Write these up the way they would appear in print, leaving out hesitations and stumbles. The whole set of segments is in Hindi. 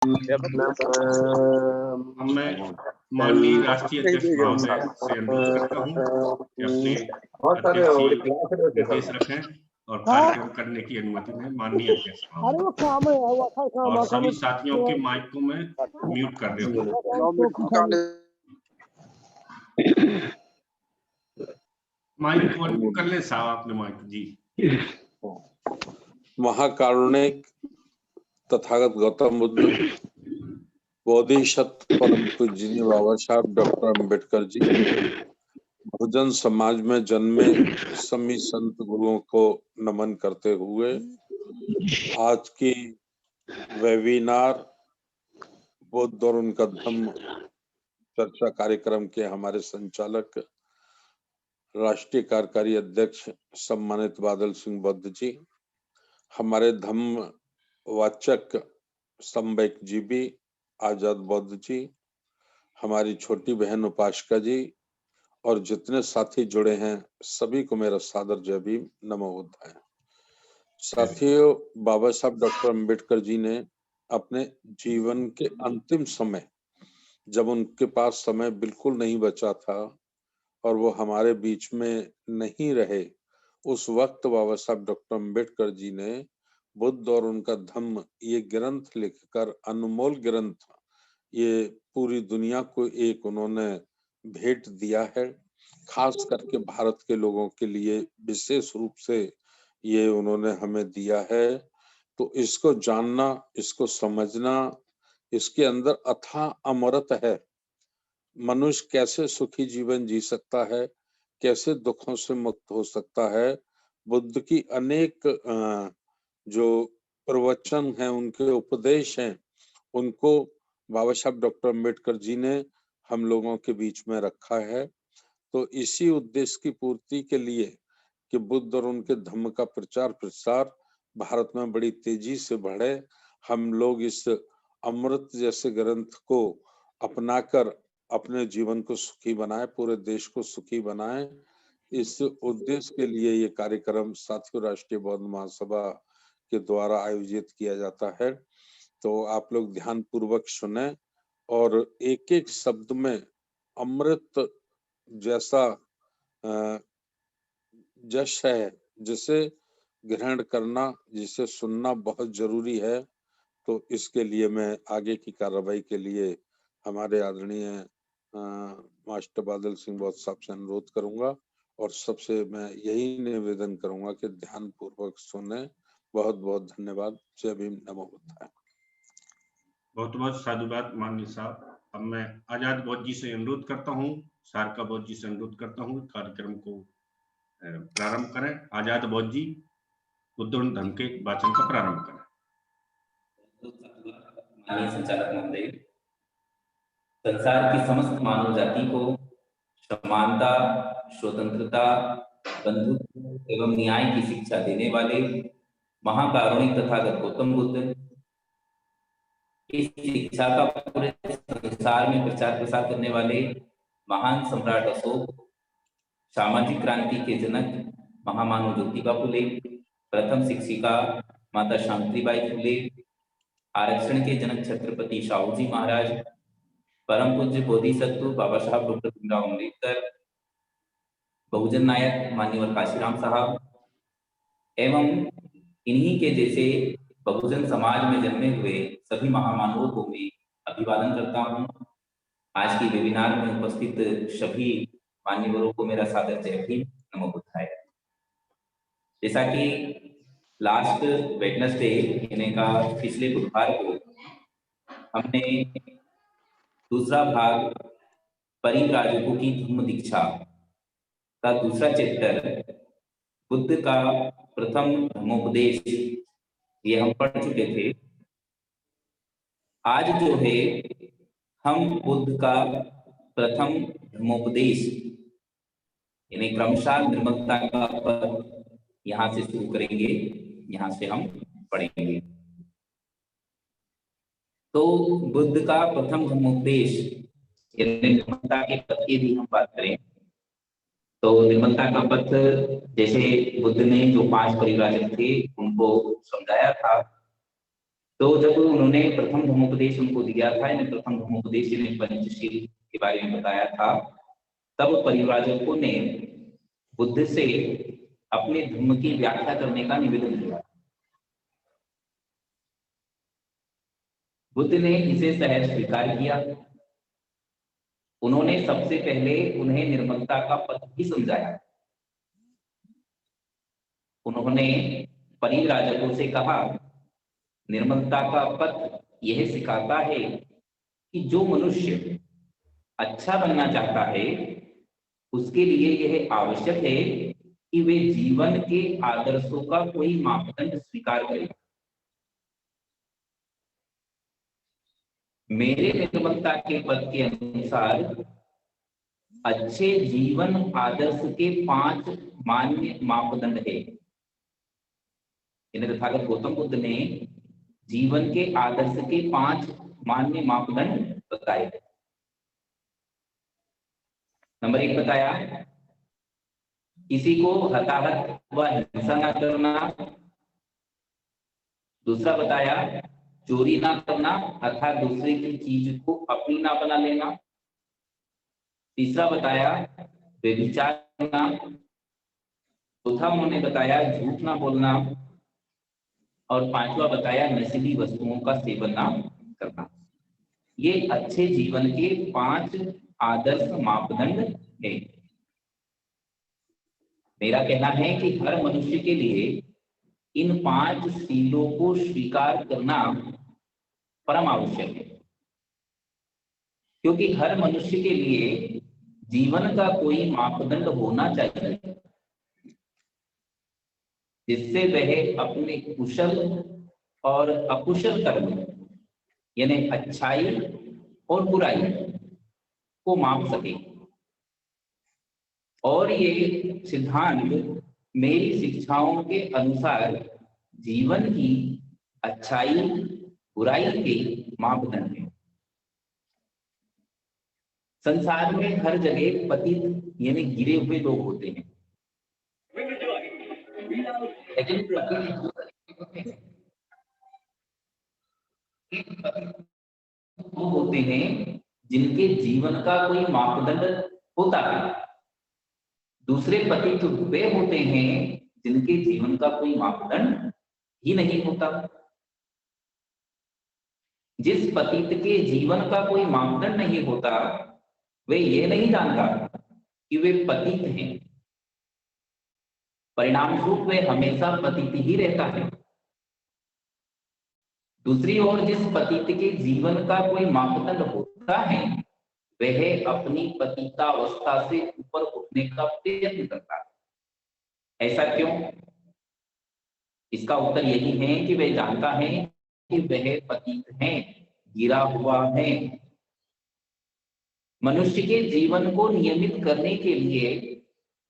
अब मैं माननीय राष्ट्रीय अध्यक्ष महोदय से अनुरोध करता हूँ कि अपने अध्यक्षीय निर्देश रखें और कार्यक्रम करने की अनुमति दें। माननीय अध्यक्ष महोदय, और सभी साथियों के माइक को मैं म्यूट कर देता हूँ। माइक को कर ले साहब, आपने माइक जी। महाकारुणिक तथागत गौतम बुद्ध बोधिसत्व परम पूज्य बाबा साहब डॉक्टर अम्बेडकर जी, बहुजन समाज में जन्मे सभी संत गुरुओं को नमन करते हुए आज की वेबिनार बुद्ध और उनका धम्म चर्चा कार्यक्रम के हमारे संचालक राष्ट्रीय कार्यकारी अध्यक्ष सम्मानित बादल सिंह बुद्ध जी, हमारे धम्म वाचक संबैक जी भी, आजाद बौद्ध जी, हमारी छोटी बहन उपासका जी और जितने साथी जुड़े हैं सभी को मेरा सादर जय भीम, नमो बुद्धाय। साथियों, बाबा साहब डॉक्टर अम्बेडकर जी ने अपने जीवन के अंतिम समय, जब उनके पास समय बिल्कुल नहीं बचा था और वो हमारे बीच में नहीं रहे, उस वक्त बाबा साहब डॉक्टर अम्बेडकर जी ने बुद्ध और उनका धम्म ये ग्रंथ लिखकर, अनमोल ग्रंथ, ये पूरी दुनिया को एक उन्होंने भेंट दिया है। खास करके भारत के लोगों के लिए विशेष रूप से ये उन्होंने हमें दिया है। तो इसको जानना, इसको समझना, इसके अंदर अथाह अमृत है। मनुष्य कैसे सुखी जीवन जी सकता है, कैसे दुखों से मुक्त हो सकता है, बुद्ध की अनेक जो प्रवचन हैं, उनके उपदेश हैं, उनको बाबा साहब डॉक्टर अम्बेडकर जी ने हम लोगों के बीच में रखा है। तो इसी उद्देश्य की पूर्ति के लिए कि बुद्ध और उनके धम्म का प्रचार प्रसार भारत में बड़ी तेजी से बढ़े, हम लोग इस अमृत जैसे ग्रंथ को अपनाकर अपने जीवन को सुखी बनाए, पूरे देश को सुखी बनाए। इस उद्देश्य के लिए ये कार्यक्रम साथियों राष्ट्रीय बौद्ध महासभा के द्वारा आयोजित किया जाता है। तो आप लोग ध्यान पूर्वक सुने और एक एक शब्द में अमृत जैसा जश है, जिसे ग्रहण करना, जिसे सुनना बहुत जरूरी है। तो इसके लिए मैं आगे की कार्रवाई के लिए हमारे आदरणीय मास्टर बादल सिंह बौद्ध साहब से अनुरोध करूंगा और सबसे मैं यही निवेदन करूंगा कि ध्यान पूर्वक सुने। बहुत बहुत धन्यवाद। जय भीम, नमो बुद्धाय। बहुत बहुत साधुवाद माननीय साहब। अब मैं आजाद बौद्ध जी से अनुरोध करता हूँ, सारका बौद्ध जी से अनुरोध करता हूँ, कार्यक्रम को प्रारंभ करें। आजाद बौद्ध जी, बुद्ध और धम्म के वाचन का प्रारंभ करें। माननीय संचालक महोदय, संसार की समस्त मानव जाति को समानता, स्वतंत्रता, बंधुत्व एवं न्याय की शिक्षा देने वाले महाकारुणिक तथागत गौतम बुद्ध इस शिक्षा का पूरे संसार में प्रचार प्रसार करने वाले महान सम्राट अशोक, सामाजिक क्रांति के जनक महामानव ज्योतिबा फुले, प्रथम शिक्षिका माता सावित्रीबाई फुले, आरक्षण के जनक छत्रपति शाहू जी महाराज, परम पूज्य बोधिसत्व बाबा साहब डॉक्टर भीमराव अम्बेडकर, बहुजन नायक माननीय काशीराम साहब एवं इन्हीं के जैसे बहुजन समाज में जन्मे हुए सभी महामानवों को मैं अभिवादन करता हूं। आज की वेबिनार में उपस्थित सभी मान्यवरों को मेरा सादर जय भीम, नमो बुद्धाय। जैसा कि लास्ट वेडनेसडे यानी का पिछले बुधवार को हमने दूसरा भाग परिव्राजकों की धम्म दीक्षा का दूसरा चैप्टर बुद्ध का प्रथम धम्मोपदेश ये हम पढ़ चुके थे। आज जो है हम बुद्ध का प्रथम धम्मोपदेश यानी क्रमशः निर्मलता का पद यहाँ से शुरू करेंगे, यहाँ से हम पढ़ेंगे। तो बुद्ध का प्रथम धम्मोपदेश यानी निर्मलता के पद की भी हम बात करें तो निर्मलता का पद जैसे बुद्ध ने जो 5 परिव्राजक थे उनको समझाया था तो जब उन्होंने प्रथम धर्मोपदेश उनको दिया था, यानी प्रथम धर्मोपदेश यानी पंचशील के बारे में बताया था, तब परिव्राजकों ने बुद्ध से अपने धर्म की व्याख्या करने का निवेदन किया। बुद्ध ने इसे सहज स्वीकार किया। उन्होंने सबसे पहले उन्हें निर्मलता का पथ भी समझाया। उन्होंने परिव्राजकों से कहा, निर्मलता का पथ यह सिखाता है कि जो मनुष्य अच्छा बनना चाहता है उसके लिए यह आवश्यक है कि वे जीवन के आदर्शों का कोई मापदंड स्वीकार करें। मेरे निर्मलता के पद के अनुसार अच्छे जीवन आदर्श के 5 मान्य मापदंड है। इन्हें तथागत गौतम बुद्ध ने जीवन के आदर्श के 5 मान्य मापदंड बताए। नंबर 1 बताया, किसी को हताहत व हिंसा न करना। दूसरा बताया, चोरी ना करना अर्थात दूसरे की चीज को अपनी ना बना लेना। तीसरा बताया, व्यभिचार करना। चौथा उन्होंने बताया, झूठ ना बोलना। और 5वां बताया, नशीली वस्तुओं का सेवन ना करना। ये अच्छे जीवन के 5 आदर्श मापदंड है। मेरा कहना है कि हर मनुष्य के लिए इन 5 सीलों को स्वीकार करना परम आवश्यक है, क्योंकि हर मनुष्य के लिए जीवन का कोई मापदंड होना चाहिए जिससे वह अपने कुशल और अकुशल कर्म यानी अच्छाई और बुराई को माप सके। और ये सिद्धांत मेरी शिक्षाओं के अनुसार जीवन की अच्छाई बुराई के मापदंड है। संसार में हर जगह पतित यानी गिरे हुए लोग होते हैं, लेकिन वो होते हैं जिनके जीवन का कोई मापदंड होता है। दूसरे पतित वे होते हैं जिनके जीवन का कोई मापदंड ही नहीं होता। जिस पतित के जीवन का कोई मापदंड नहीं होता, वे ये नहीं जानता कि वे पतित हैं। परिणाम स्वरूप वे हमेशा पतित ही रहता है। दूसरी ओर जिस पतित के जीवन का कोई मापदंड होता है, वह अपनी पतितावस्था से ऊपर उठने का प्रयत्न करता है। ऐसा क्यों? इसका उत्तर यही है कि वह जानता है कि वह पतित है, गिरा हुआ है। मनुष्य के जीवन को नियमित करने के लिए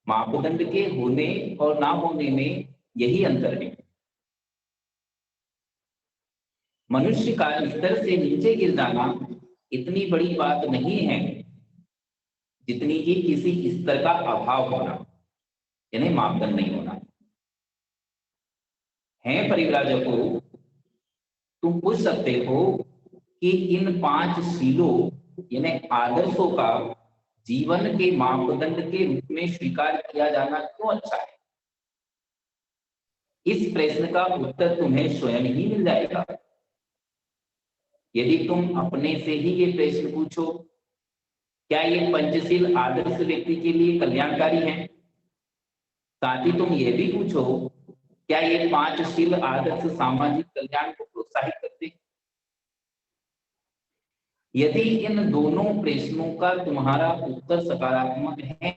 मापदंड के होने और ना होने में यही अंतर है। मनुष्य का स्तर से नीचे गिर जाना इतनी बड़ी बात नहीं है जितनी कि किसी स्तर का अभाव होना यानी मापदंड नहीं होना है। परिव्राजकों, तुम पूछ सकते हो कि इन 5 सीलों यानी आदर्शों का जीवन के मापदंड के रूप में स्वीकार किया जाना क्यों अच्छा है? इस प्रश्न का उत्तर तुम्हें स्वयं ही मिल जाएगा यदि तुम अपने से ही ये प्रश्न पूछो, क्या ये पंचशील आदर्श व्यक्ति के लिए कल्याणकारी है? साथ ही तुम ये भी पूछो, क्या ये 5 शील आदर्श सामाजिक कल्याण को प्रोत्साहित करते हैं? यदि इन दोनों प्रश्नों का तुम्हारा उत्तर सकारात्मक है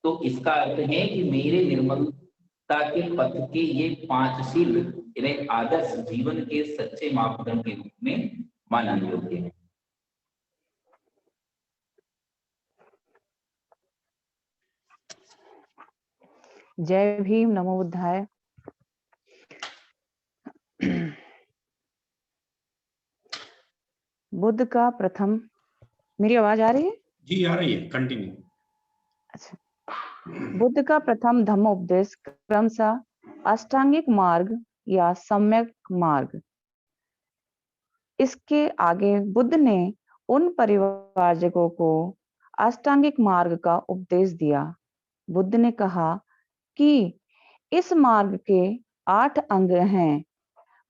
तो इसका अर्थ है कि मेरे निर्मलता के पथ के ये 5 शील यानी आदर्श जीवन के सच्चे मापदंड के रूप में मानने योग्य है। जय भीम, नमो बुद्धाय। बुद्ध का प्रथम, मेरी आवाज आ रही है? जी आ रही है, कंटिन्यू। अच्छा। बुद्ध का प्रथम धम्मोपदेश क्रमशः अष्टांगिक मार्ग या सम्यक मार्ग इसके आगे बुद्ध ने उन परिव्राजकों को अष्टांगिक मार्ग का उपदेश दिया। बुद्ध ने कहा कि इस मार्ग के 8 अंग हैं।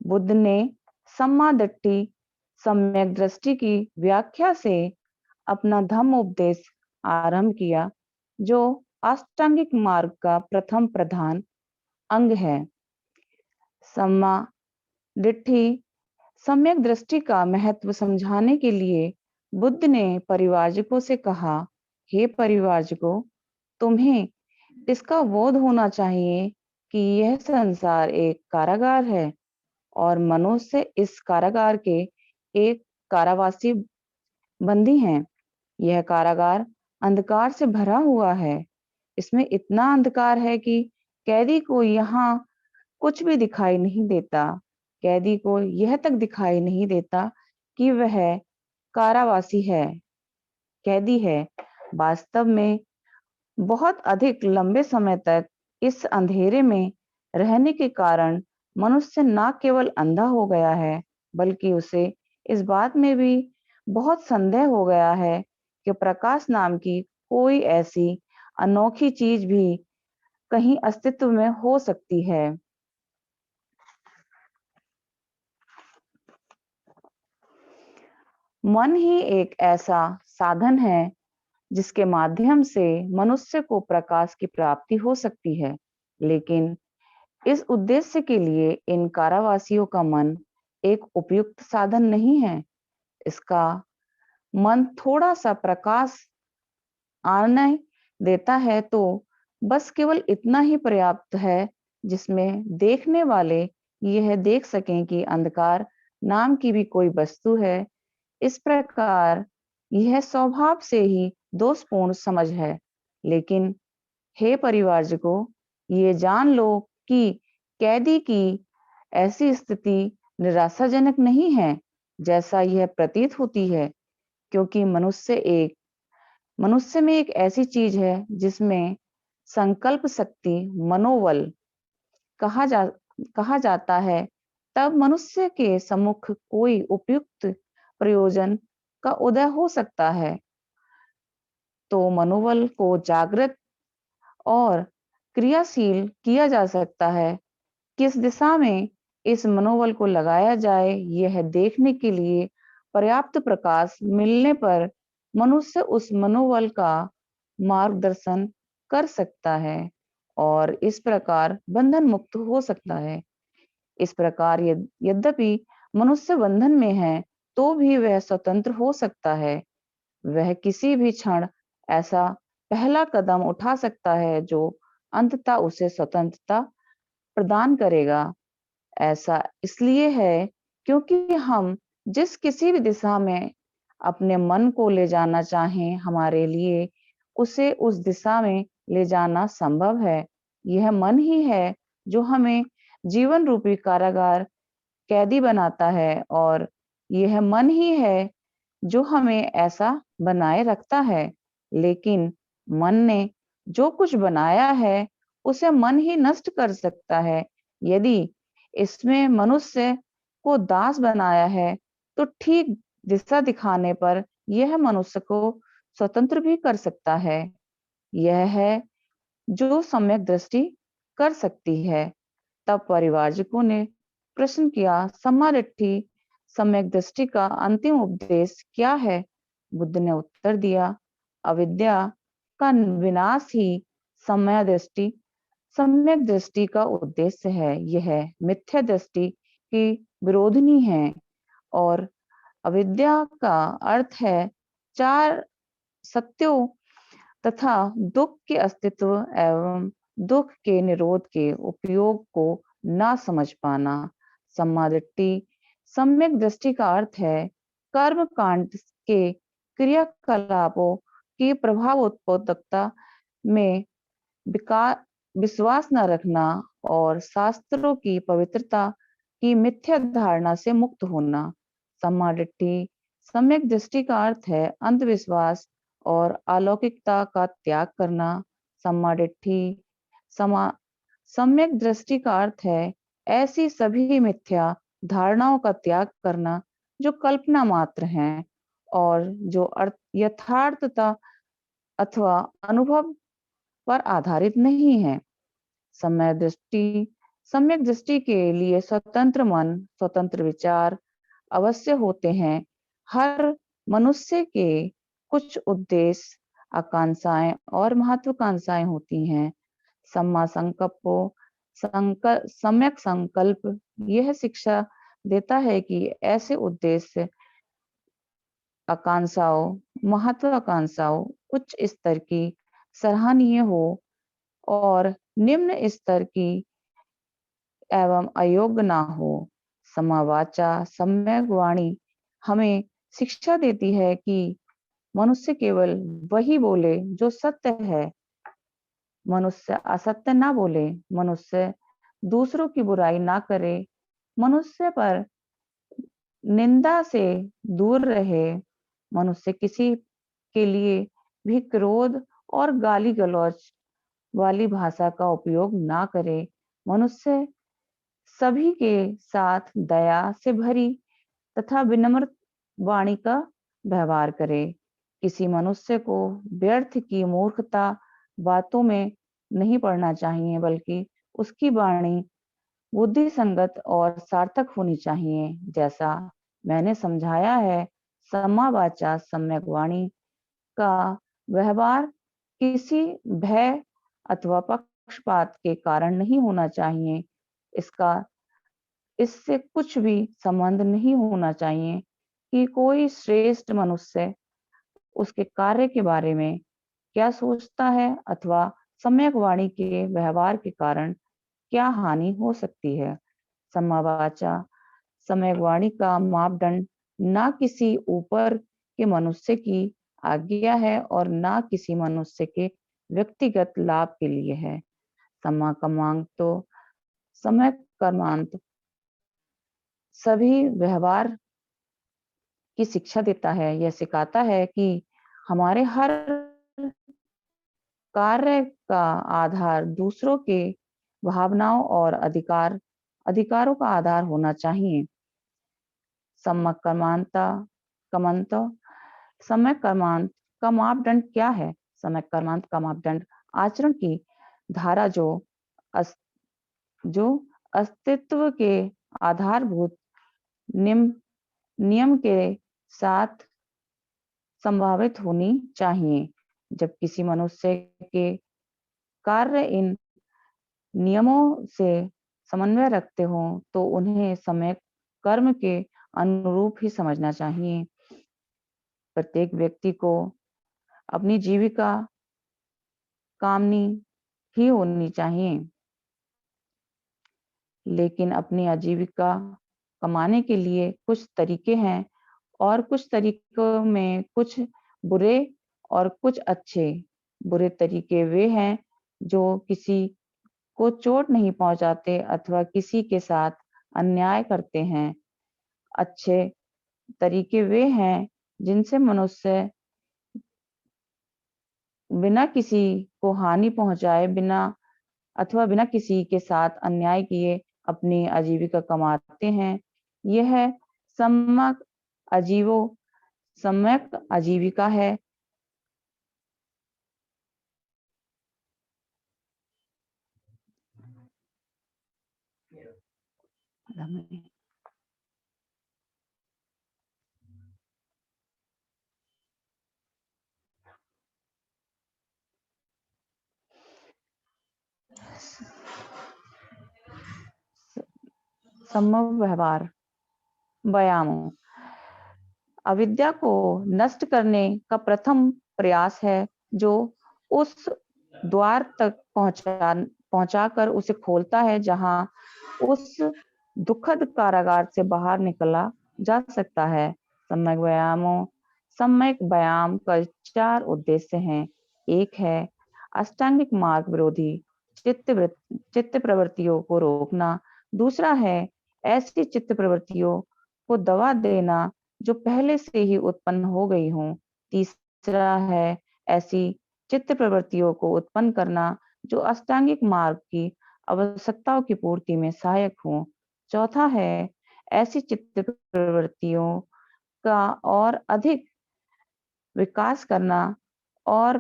बुद्ध ने सम्मादट्टी सम्यक दृष्टि की व्याख्या से अपना धम्म उपदेश आरंभ किया, जो अष्टांगिक मार्ग का प्रथम प्रधान अंग है। सम्मादिट्ठी सम्यक दृष्टि का महत्व समझाने के लिए बुद्ध ने परिव्राजकों से कहा, हे परिव्राजकों, तुम्हें इसका बोध होना चाहिए कि यह संसार एक कारागार है और मनुष्य इस कारागार के एक कारावासी बंदी हैं। यह कारागार अंधकार से भरा हुआ है। इसमें इतना अंधकार है कि कैदी को यहाँ कुछ भी दिखाई नहीं देता। कैदी को यह तक दिखाई नहीं देता कि वह कारावासी है, कैदी है। वास्तव में बहुत अधिक लंबे समय तक इस अंधेरे में रहने के कारण मनुष्य न केवल अंधा हो गया है, बल्कि उसे इस बात में भी बहुत संदेह हो गया है कि प्रकाश नाम की कोई ऐसी अनोखी चीज भी कहीं अस्तित्व में हो सकती है। मन ही एक ऐसा साधन है जिसके माध्यम से मनुष्य को प्रकाश की प्राप्ति हो सकती है, लेकिन इस उद्देश्य के लिए इन कारावासियों का मन एक उपयुक्त साधन नहीं है। इसका मन थोड़ा सा प्रकाश आने देता है तो बस केवल इतना ही पर्याप्त है जिसमें देखने वाले यह देख सकें कि अंधकार नाम की भी कोई वस्तु है। इस प्रकार यह स्वभाव से ही दोषपूर्ण समझ है। लेकिन हे परिवारजकों, ये जान लो कि कैदी की ऐसी स्थिति निराशाजनक नहीं है जैसा यह प्रतीत होती है, क्योंकि मनुष्य में एक ऐसी चीज है जिसमें संकल्प शक्ति मनोबल कहा जाता है। तब मनुष्य के सम्मुख कोई उपयुक्त प्रयोजन का उदय हो सकता है। तो मनोबल को जागृत और क्रियाशील किया जा सकता है। किस दिशा में इस मनोबल को लगाया जाए, यह देखने के लिए पर्याप्त प्रकाश मिलने पर मनुष्य उस मनोबल का मार्गदर्शन कर सकता है और इस प्रकार बंधन मुक्त हो सकता है। इस प्रकार यद्यपि मनुष्य बंधन में है, तो भी वह स्वतंत्र हो सकता है। वह किसी भी क्षण ऐसा पहला कदम उठा सकता है जो अंततः उसे स्वतंत्रता प्रदान करेगा। ऐसा इसलिए है क्योंकि हम जिस किसी भी दिशा में अपने मन को ले जाना चाहें, हमारे लिए उसे उस दिशा में ले जाना संभव है। यह मन ही है जो हमें जीवन रूपी कारागार कैदी बनाता है और यह मन ही है जो हमें ऐसा बनाए रखता है। लेकिन मन ने जो कुछ बनाया है उसे मन ही नष्ट कर सकता है। यदि इसमें मनुष्य को दास बनाया है तो ठीक दिशा दिखाने पर यह मनुष्य को स्वतंत्र भी कर सकता है। यह है जो सम्यक दृष्टि कर सकती है। तब परिवारजकों ने प्रश्न किया, सम्मादिट्ठी सम्यक दृष्टि का अंतिम उपदेश क्या है? बुद्ध ने उत्तर दिया, अविद्या का विनाश ही सम्यक दृष्टि का उद्देश्य है। यह मिथ्या दृष्टि की विरोधनी है और अविद्या का अर्थ है 4 सत्यों तथा दुख के अस्तित्व एवं दुख के निरोध के उपयोग को ना समझ पाना। सम्मादिट्ठी सम्यक दृष्टि का अर्थ है कर्म कांड के क्रियाकलापों की प्रभाव उत्पादकता में विश्वास न रखना और शास्त्रों की पवित्रता की मिथ्या धारणा से मुक्त होना। सम्मादिट्ठी सम्यक दृष्टि का अर्थ है अंधविश्वास और अलौकिकता का त्याग करना। सम्मादिट्ठी सम्यक दृष्टि का अर्थ है ऐसी सभी मिथ्या धारणाओं का त्याग करना जो कल्पना मात्र हैं और जो यथार्थता अथवा अनुभव पर आधारित नहीं है। सम्यक दृष्टि के लिए स्वतंत्र मन, स्वतंत्र विचार अवश्य होते हैं। हर मनुष्य के कुछ उद्देश्य, आकांक्षाएं और महत्वाकांक्षाएं होती हैं। सम्यक संकल्प यह शिक्षा देता है कि ऐसे उद्देश्य, आकांक्षाओं, महत्वाकांक्षाओं उच्च स्तर की सराहनीय हो और निम्न स्तर की एवं अयोग्य ना हो। समावाचा सम्यक वाणी हमें शिक्षा देती है कि मनुष्य केवल वही बोले जो सत्य है। मनुष्य असत्य ना बोले, मनुष्य दूसरों की बुराई ना करे, मनुष्य पर निंदा से दूर रहे, मनुष्य किसी के लिए भी क्रोध और गाली गलौज वाली भाषा का उपयोग ना करे, मनुष्य सभी के साथ दया से भरी तथा विनम्र वाणी का व्यवहार करे। किसी मनुष्य को व्यर्थ की मूर्खता बातों में नहीं पड़ना चाहिए, बल्कि उसकी वाणी बुद्धि संगत और सार्थक होनी चाहिए। जैसा मैंने समझाया है, सम्मा वाचा सम्यक वाणी का व्यवहार किसी भय अथवा पक्षपात के कारण नहीं होना चाहिए। इससे कुछ भी संबंध नहीं होना चाहिए कि कोई श्रेष्ठ मनुष्य उसके कार्य के बारे में क्या सोचता है अथवा सम्यक वाणी के व्यवहार के कारण क्या हानि हो सकती है। सम्मा वाचा सम्यक वाणी का मापदंड ना किसी ऊपर के मनुष्य की आज्ञा है और ना किसी मनुष्य के व्यक्तिगत लाभ के लिए है। सम्मा कर्मांत तो सम्यक कर्मांत सभी व्यवहार की शिक्षा देता है। यह सिखाता है कि हमारे हर कार्य का आधार दूसरों के भावनाओं और अधिकारों का आधार होना चाहिए। सम्यक कर्मांत का मापदंड क्या है? सम्यक कर्मांत का मापदंड आचरण की धारा जो अस्तित्व के आधारभूत नियम के साथ संभावित होनी चाहिए। जब किसी मनुष्य के कार्य इन नियमों से समन्वय रखते हों तो उन्हें सम्यक कर्म के अनुरूप ही समझना चाहिए। प्रत्येक व्यक्ति को अपनी जीविका कामनी ही होनी चाहिए, लेकिन अपनी आजीविका कमाने के लिए कुछ तरीके हैं और कुछ तरीकों में कुछ बुरे और कुछ अच्छे। बुरे तरीके वे हैं जो किसी को चोट नहीं पहुंचाते अथवा किसी के साथ अन्याय करते हैं। अच्छे तरीके वे हैं जिनसे मनुष्य बिना किसी को हानि पहुंचाए बिना किसी के साथ अन्याय किए अपनी आजीविका कमाते हैं। यह सम्यक आजीविका है। सम्भव व्यवहार व्यायामों अविद्या को नष्ट करने का प्रथम प्रयास है जो उस द्वार तक पहुंचाकर उसे खोलता है जहां उस दुखद कारागार से बाहर निकला जा सकता है। सम्यक व्यायाम का 4 उद्देश्य हैं। एक है अष्टांगिक मार्ग विरोधी चित्त प्रवृत्तियों को रोकना। दूसरा है ऐसी चित्त प्रवृत्तियों को दबा देना जो पहले से ही उत्पन्न हो गई हों। तीसरा है ऐसी चित्त प्रवृत्तियों को उत्पन्न करना जो अष्टांगिक मार्ग की आवश्यकताओं की पूर्ति में सहायक हों। चौथा है ऐसी चित्त प्रवृत्तियों का और अधिक विकास करना और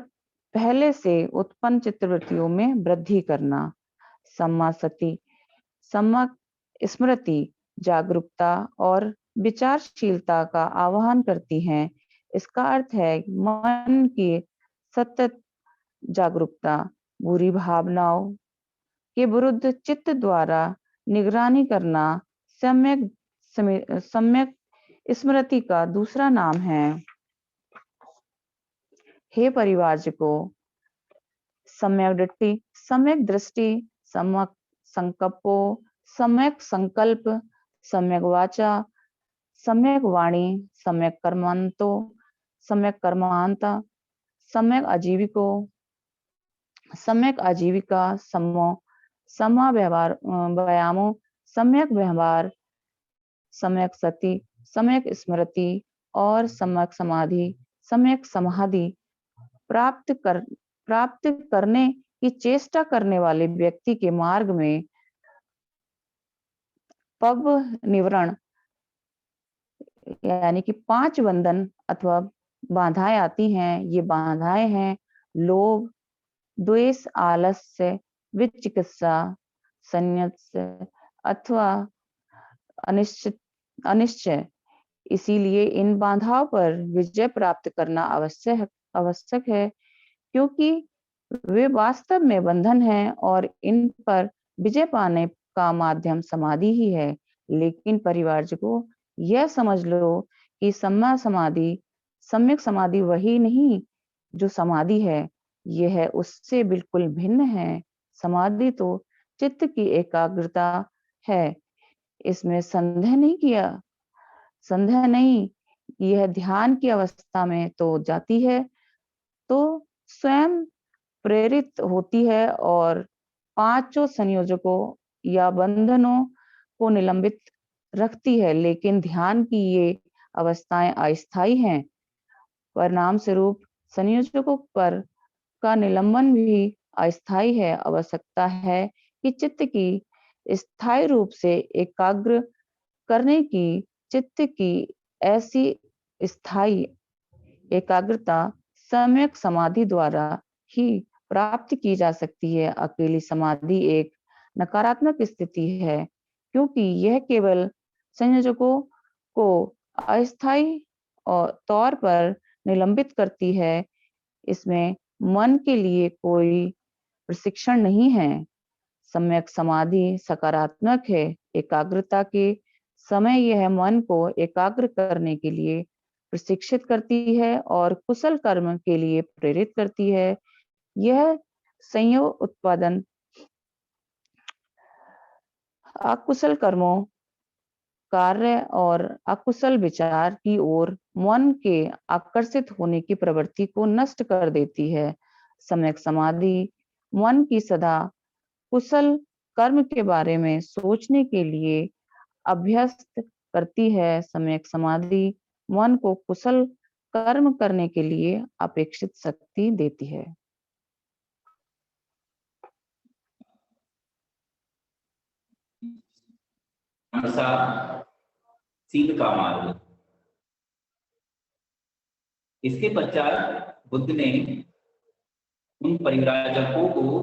पहले से उत्पन्न चित्तवृत्तियों में वृद्धि करना। सम्मा सती सम्यक स्मृति जागरूकता और विचारशीलता का आह्वान करती हैं। इसका अर्थ है मन की सतत जागरूकता, बुरी भावनाओं के विरुद्ध चित्त द्वारा निगरानी करना सम्यक स्मृति का दूसरा नाम है। हे परिवारजकों, सम्यक दृष्टि, सम्यक संकल्पो, सम्यक संकल्प, सम्यक वाचा, सम्यक वाणी, सम्यक कर्मांतो, सम्यक कर्मांता, सम्यक आजीविका, सम्मा व्यायामो, सम्यक व्यवहार, सम्यक सती, सम्यक स्मृति और सम्यक समाधि प्राप्त करने की चेष्टा करने वाले व्यक्ति के मार्ग में पग निवरण यानी कि 5 बंधन अथवा बाधाएं आती हैं। ये बाधाएं हैं लोभ, द्वेष, आलस्य, विचिकित्सा, संन्यास अथवा अनिश्चय। इसीलिए इन बाधाओं पर विजय प्राप्त करना आवश्यक है, क्योंकि वे वास्तव में बंधन हैं और इन पर विजय पाने का माध्यम समाधि ही है। लेकिन परिवारजकों, यह समझ लो कि सम्यक समाधि वही नहीं जो समाधि है, यह उससे बिल्कुल भिन्न है। समाधि तो चित्त की एकाग्रता है, इसमें संदेह नहीं। यह ध्यान की अवस्था में तो जाती है तो स्वयं प्रेरित होती है और 5 संयोजकों या बंधनों को निलंबित रखती है। लेकिन ध्यान की ये अवस्थाएं अस्थायी हैं। परिणाम स्वरूप संयोजकों पर का निलंबन भी अस्थायी है। आवश्यकता है कि चित्त की स्थायी रूप से एकाग्र करने की चित्त की ऐसी स्थायी एकाग्रता सम्यक समाधि द्वारा ही प्राप्त की जा सकती है। अकेली समाधि एक नकारात्मक स्थिति है, क्योंकि यह केवल संयोजकों को अस्थायी तौर पर निलंबित करती है। इसमें मन के लिए कोई प्रशिक्षण नहीं है। सम्यक समाधि सकारात्मक है। एकाग्रता के समय यह मन को एकाग्र करने के लिए प्रशिक्षित करती है और कुशल कर्म के लिए प्रेरित करती है। यह संयोग उत्पादन अकुशल कर्मों, कार्य और अकुशल विचार की ओर मन के आकर्षित होने की प्रवृत्ति को नष्ट कर देती है। सम्यक समाधि मन की सदा कुशल कर्म के बारे में सोचने के लिए अभ्यस्त करती है। सम्यक समाधि मन को कुशल कर्म करने के लिए अपेक्षित शक्ति देती है। सील का मार्ग। इसके पश्चात बुद्ध ने उन परिव्राजकों को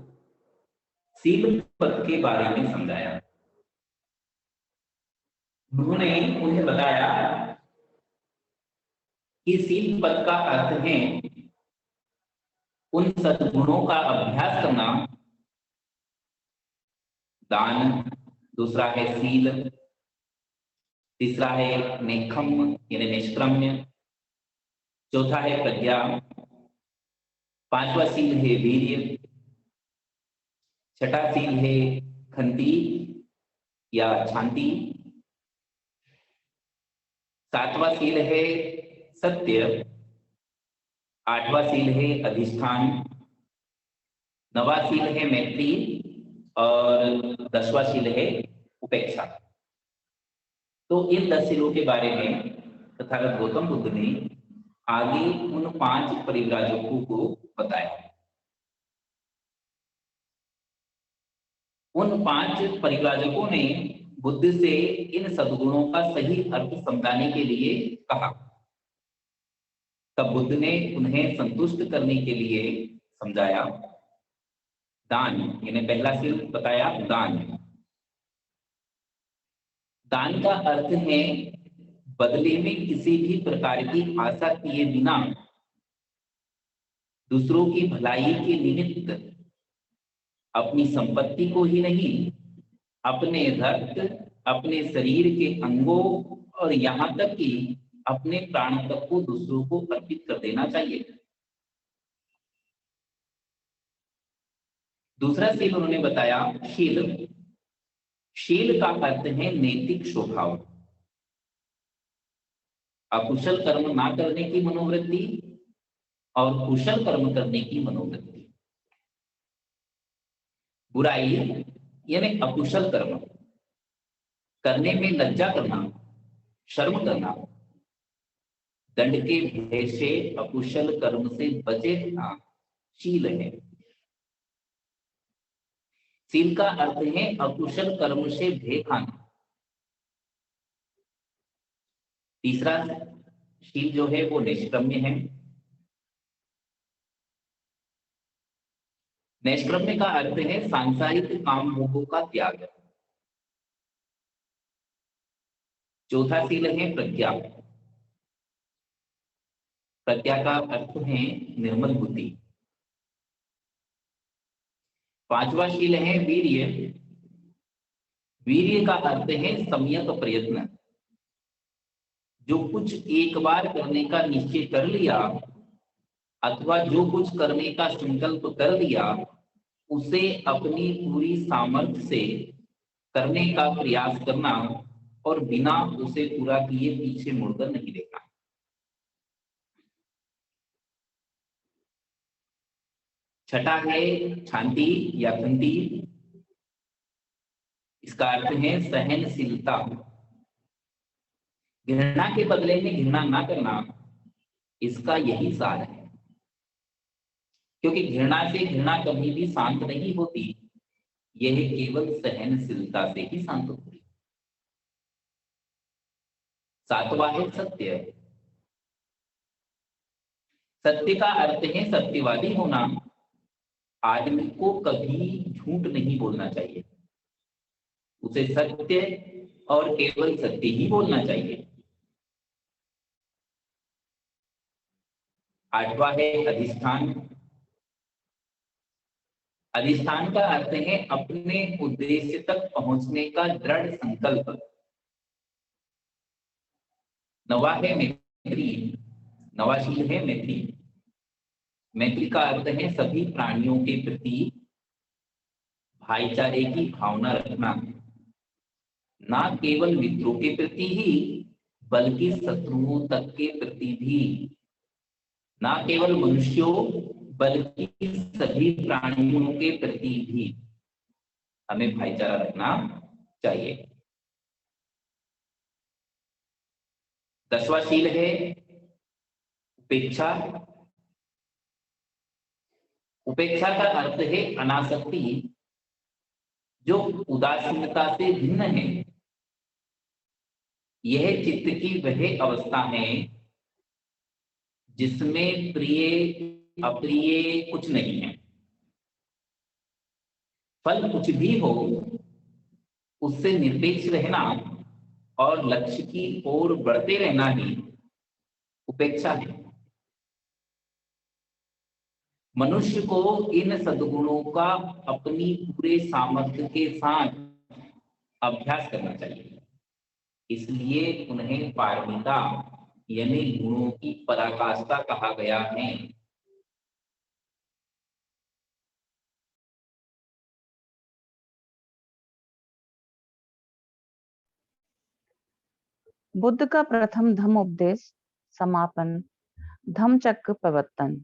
सील पद के बारे में समझाया। उन्होंने उन्हें बताया कि सील पद का अर्थ है उन सद्गुणों का अभ्यास करना। दान, दूसरा है सील, तीसरा है नेखम यानी निष्क्रम्य, चौथा है प्रज्ञा, पांचवा सील है वीर्य, छठा सील है खंती या शांति, सातवां सील है सत्य, आठवां सील है अधिष्ठान, नवा सील है मैत्री और 10वां सील है उपेक्षा। तो इन 10 सीलों के बारे में तथागत गौतम बुद्ध ने आगे उन 5 परिव्राजकों को बताया। उन 5 परिव्राजकों ने बुद्ध से इन सद्गुणों का सही अर्थ समझाने के लिए कहा। तब बुद्ध ने उन्हें संतुष्ट करने के लिए समझाया दान, यानी पहला शील बताया दान। दान का अर्थ है बदले में किसी भी प्रकार की आशा किए बिना दूसरों की भलाई के निमित्त अपनी संपत्ति को ही नहीं, अपने रक्त, अपने शरीर के अंगों और यहाँ तक कि अपने प्राण तक को दूसरों को अर्पित कर देना चाहिए। दूसरा शील उन्होंने बताया शील। शील का अर्थ है नैतिक स्वभाव, अकुशल कर्म ना करने की मनोवृत्ति और कुशल कर्म करने की मनोवृत्ति। बुराई यानी अकुशल कर्म करने में लज्जा करना, शर्म करना, दंड के भय से अकुशल कर्म से बचे रहना शील है। शील का अर्थ है अकुशल कर्म से भय खाना। तीसरा शील जो है वो नैष्क्रम्य है। नैष्क्रम्य का अर्थ है सांसारिक काम भोगों का त्याग। चौथा शील है प्रज्ञा। प्रज्ञा का अर्थ है निर्मल बुद्धि। पांचवा शील है वीर्य। वीर्य का अर्थ है सम्यक प्रयत्न। जो कुछ एक बार करने का निश्चय कर लिया अथवा जो कुछ करने का संकल्प कर लिया उसे अपनी पूरी सामर्थ्य से करने का प्रयास करना और बिना उसे पूरा किए पीछे मुड़कर नहीं देखना। छठा है शांति या खंती। इसका अर्थ है सहनशीलता। घृणा के बदले में घृणा ना करना, इसका यही सार है। क्योंकि घृणा से घृणा कभी भी शांत नहीं होती, यह केवल सहनशीलता से ही शांत होती। सातवां है सत्य। सत्य का अर्थ है सत्यवादी होना। आदमी को कभी झूठ नहीं बोलना चाहिए, उसे सत्य और केवल सत्य ही बोलना चाहिए। आठवां है अधिष्ठान। अधिष्ठान का अर्थ है अपने उद्देश्य तक पहुंचने का दृढ़ संकल्प। नवा है मैत्री। नवा शील है मैत्री। मैत्री का अर्थ है सभी प्राणियों के प्रति भाईचारे की भावना रखना, ना केवल मित्रों के प्रति ही बल्कि शत्रुओं तक के प्रति भी। ना केवल मनुष्यों बल्कि सभी प्राणियों के प्रति भी हमें भाईचारा रखना चाहिए। 10वां शील है उपेक्षा। उपेक्षा का अर्थ है अनासक्ति, जो उदासीनता से भिन्न है। यह चित्त की वह अवस्था है जिसमें प्रिय अप्रिय कुछ नहीं है। फल कुछ भी हो उससे निरपेक्ष रहना और लक्ष्य की ओर बढ़ते रहना ही उपेक्षा है। मनुष्य को इन सद्गुणों का अपनी पूरे सामर्थ्य के साथ अभ्यास करना चाहिए। इसलिए उन्हें पारमिता यानी गुणों की पराकाष्ठा कहा गया है। बुद्ध का प्रथम धम्म उपदेश समापन धम्मचक्र प्रवर्तन।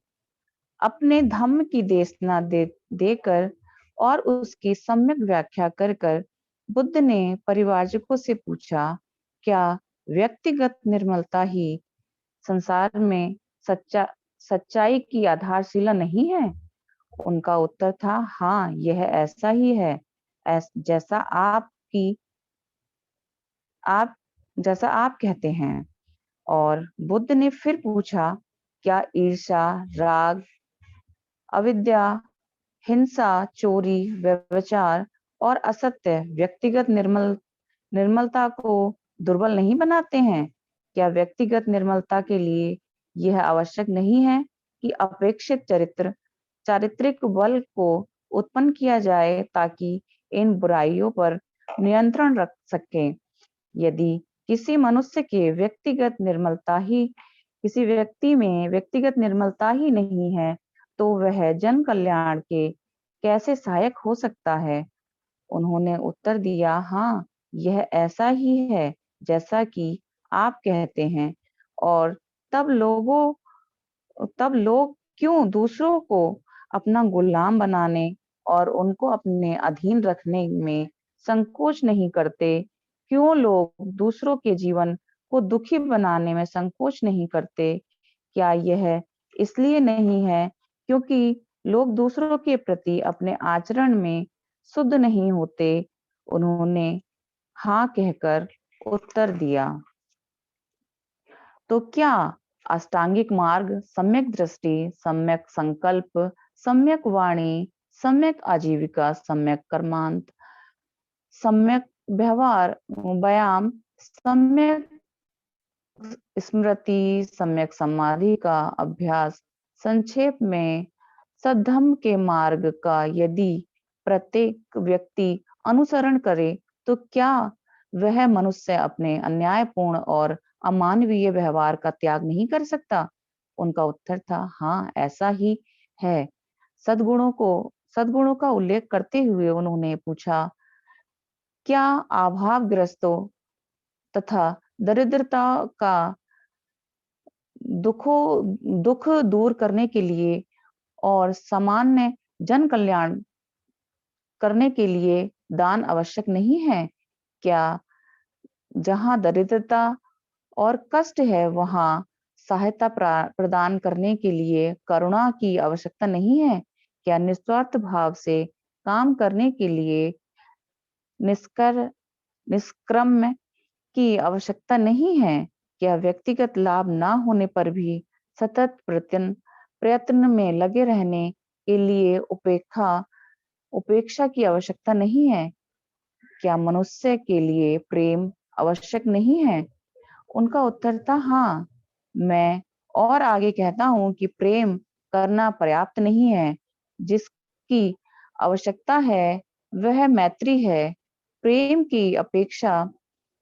अपने धम्म की देशना देकर और उसकी सम्यक व्याख्या कर कर बुद्ध ने परिवारजकों से पूछा, क्या व्यक्तिगत निर्मलता ही संसार में सच्चाई की आधारशिला नहीं है? उनका उत्तर था, हाँ, यह ऐसा ही है जैसा आप कहते हैं। और बुद्ध ने फिर पूछा, क्या ईर्ष्या, राग, अविद्या, हिंसा, चोरी, व्यभिचार और असत्य व्यक्तिगत निर्मलता को दुर्बल नहीं बनाते हैं? क्या व्यक्तिगत निर्मलता के लिए यह आवश्यक नहीं है कि अपेक्षित चारित्रिक बल को उत्पन्न किया जाए ताकि इन बुराइयों पर नियंत्रण रख सकें? यदि किसी व्यक्ति में व्यक्तिगत निर्मलता ही नहीं है, तो वह जन कल्याण के कैसे सहायक हो सकता है? उन्होंने उत्तर दिया, हाँ, यह ऐसा ही है जैसा कि आप कहते हैं। और तब लोग क्यों दूसरों को अपना गुलाम बनाने और उनको अपने अधीन रखने में संकोच नहीं करते? क्यों लोग दूसरों के जीवन को दुखी बनाने में संकोच नहीं करते? क्या यह इसलिए नहीं है क्योंकि लोग दूसरों के प्रति अपने आचरण में शुद्ध नहीं होते? उन्होंने हाँ कहकर उत्तर दिया। तो क्या अष्टांगिक मार्ग, सम्यक दृष्टि, सम्यक संकल्प, सम्यक वाणी, सम्यक आजीविका, सम्यक कर्मांत, सम्यक व्यवहार, व्यायाम, सम्यक स्मृति, सम्यक समाधि का अभ्यास, संक्षेप में सद्धम्म के मार्ग का यदि प्रत्येक व्यक्ति अनुसरण करे, तो क्या वह मनुष्य अपने अन्यायपूर्ण और अमानवीय व्यवहार का त्याग नहीं कर सकता? उनका उत्तर था, हाँ, ऐसा ही है। सद्गुणों का उल्लेख करते हुए उन्होंने पूछा, क्या अभावग्रस्तों तथा दरिद्रता का दुख दूर करने के लिए और सामान्य जन कल्याण करने के लिए दान आवश्यक नहीं है? क्या जहां दरिद्रता और कष्ट है, वहां सहायता प्रदान करने के लिए करुणा की आवश्यकता नहीं है? क्या निस्वार्थ भाव से काम करने के लिए निष्कर्म की आवश्यकता नहीं है? क्या व्यक्तिगत लाभ ना होने पर भी सतत प्रयत्न में लगे रहने के लिए उपेक्षा की आवश्यकता नहीं है? क्या मनुष्य के लिए प्रेम आवश्यक नहीं है? उनका उत्तर था, हाँ, मैं और आगे कहता हूँ कि प्रेम करना पर्याप्त नहीं है। जिसकी आवश्यकता है वह मैत्री है। प्रेम की अपेक्षा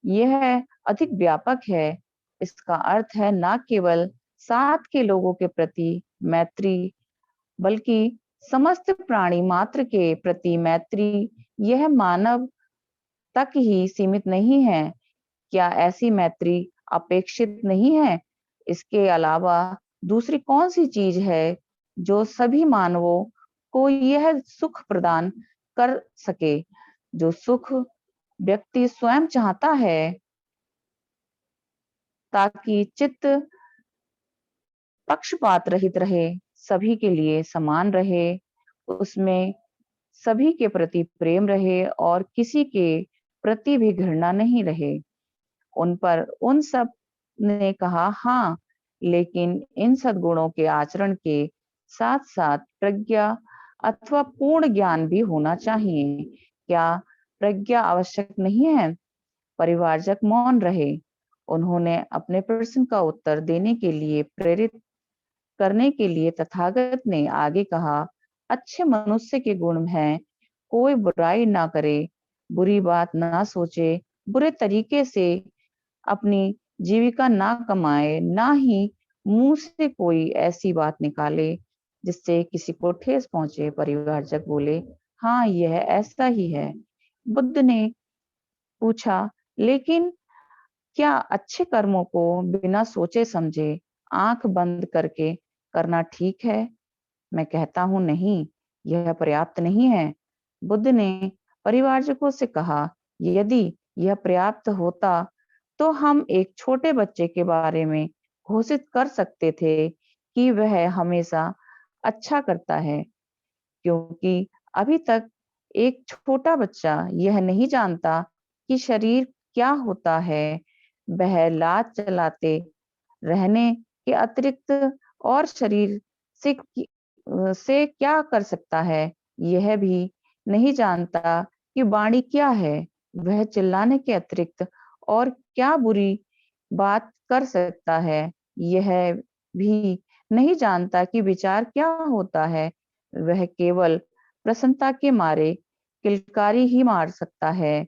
यह अधिक व्यापक है। इसका अर्थ है न केवल साथ के लोगों के प्रति मैत्री, बल्कि समस्त प्राणी मात्र के प्रति मैत्री। यह मानव तक ही सीमित नहीं है। क्या ऐसी मैत्री अपेक्षित नहीं है? इसके अलावा दूसरी कौन सी चीज है जो सभी मानवों को यह सुख प्रदान कर सके, जो सुख व्यक्ति स्वयं चाहता है, ताकि चित्त पक्षपात रहित रहे, सभी के लिए समान रहे, उसमें सभी के प्रति प्रेम रहे और किसी के प्रति भी घृणा नहीं रहे। उन सब ने कहा, हाँ, लेकिन इन सद्गुणों के आचरण के साथ साथ प्रज्ञा अथवा पूर्ण ज्ञान भी होना चाहिए। क्या प्रज्ञा आवश्यक नहीं है? परिवारजक मौन रहे। उन्होंने अपने प्रश्न का उत्तर देने के लिए प्रेरित करने के लिए तथागत ने आगे कहा, अच्छे मनुष्य के गुण हैं, कोई बुराई ना करे, बुरी बात ना सोचे, बुरे तरीके से अपनी जीविका ना कमाए, ना ही मुंह से कोई ऐसी बात निकाले जिससे किसी को ठेस पहुंचे। परिवारजक बोले, हाँ, यह ऐसा ही है। बुद्ध ने पूछा, लेकिन क्या अच्छे कर्मों को बिना सोचे समझे आंख बंद करके करना ठीक है? मैं कहता हूं, नहीं, यह पर्याप्त नहीं है। बुद्ध ने परिवारजकों से कहा, यदि यह पर्याप्त होता तो हम एक छोटे बच्चे के बारे में घोषित कर सकते थे कि वह हमेशा अच्छा करता है, क्योंकि अभी तक एक छोटा बच्चा यह नहीं जानता कि शरीर क्या होता है। वह लात चलाते रहने के अतिरिक्त और शरीर से क्या कर सकता है, यह भी नहीं जानता कि वाणी क्या है। वह चिल्लाने के अतिरिक्त और क्या बुरी बात कर सकता है, यह भी नहीं जानता कि विचार क्या होता है। वह केवल प्रसन्नता के मारे किलकारी ही मार सकता है।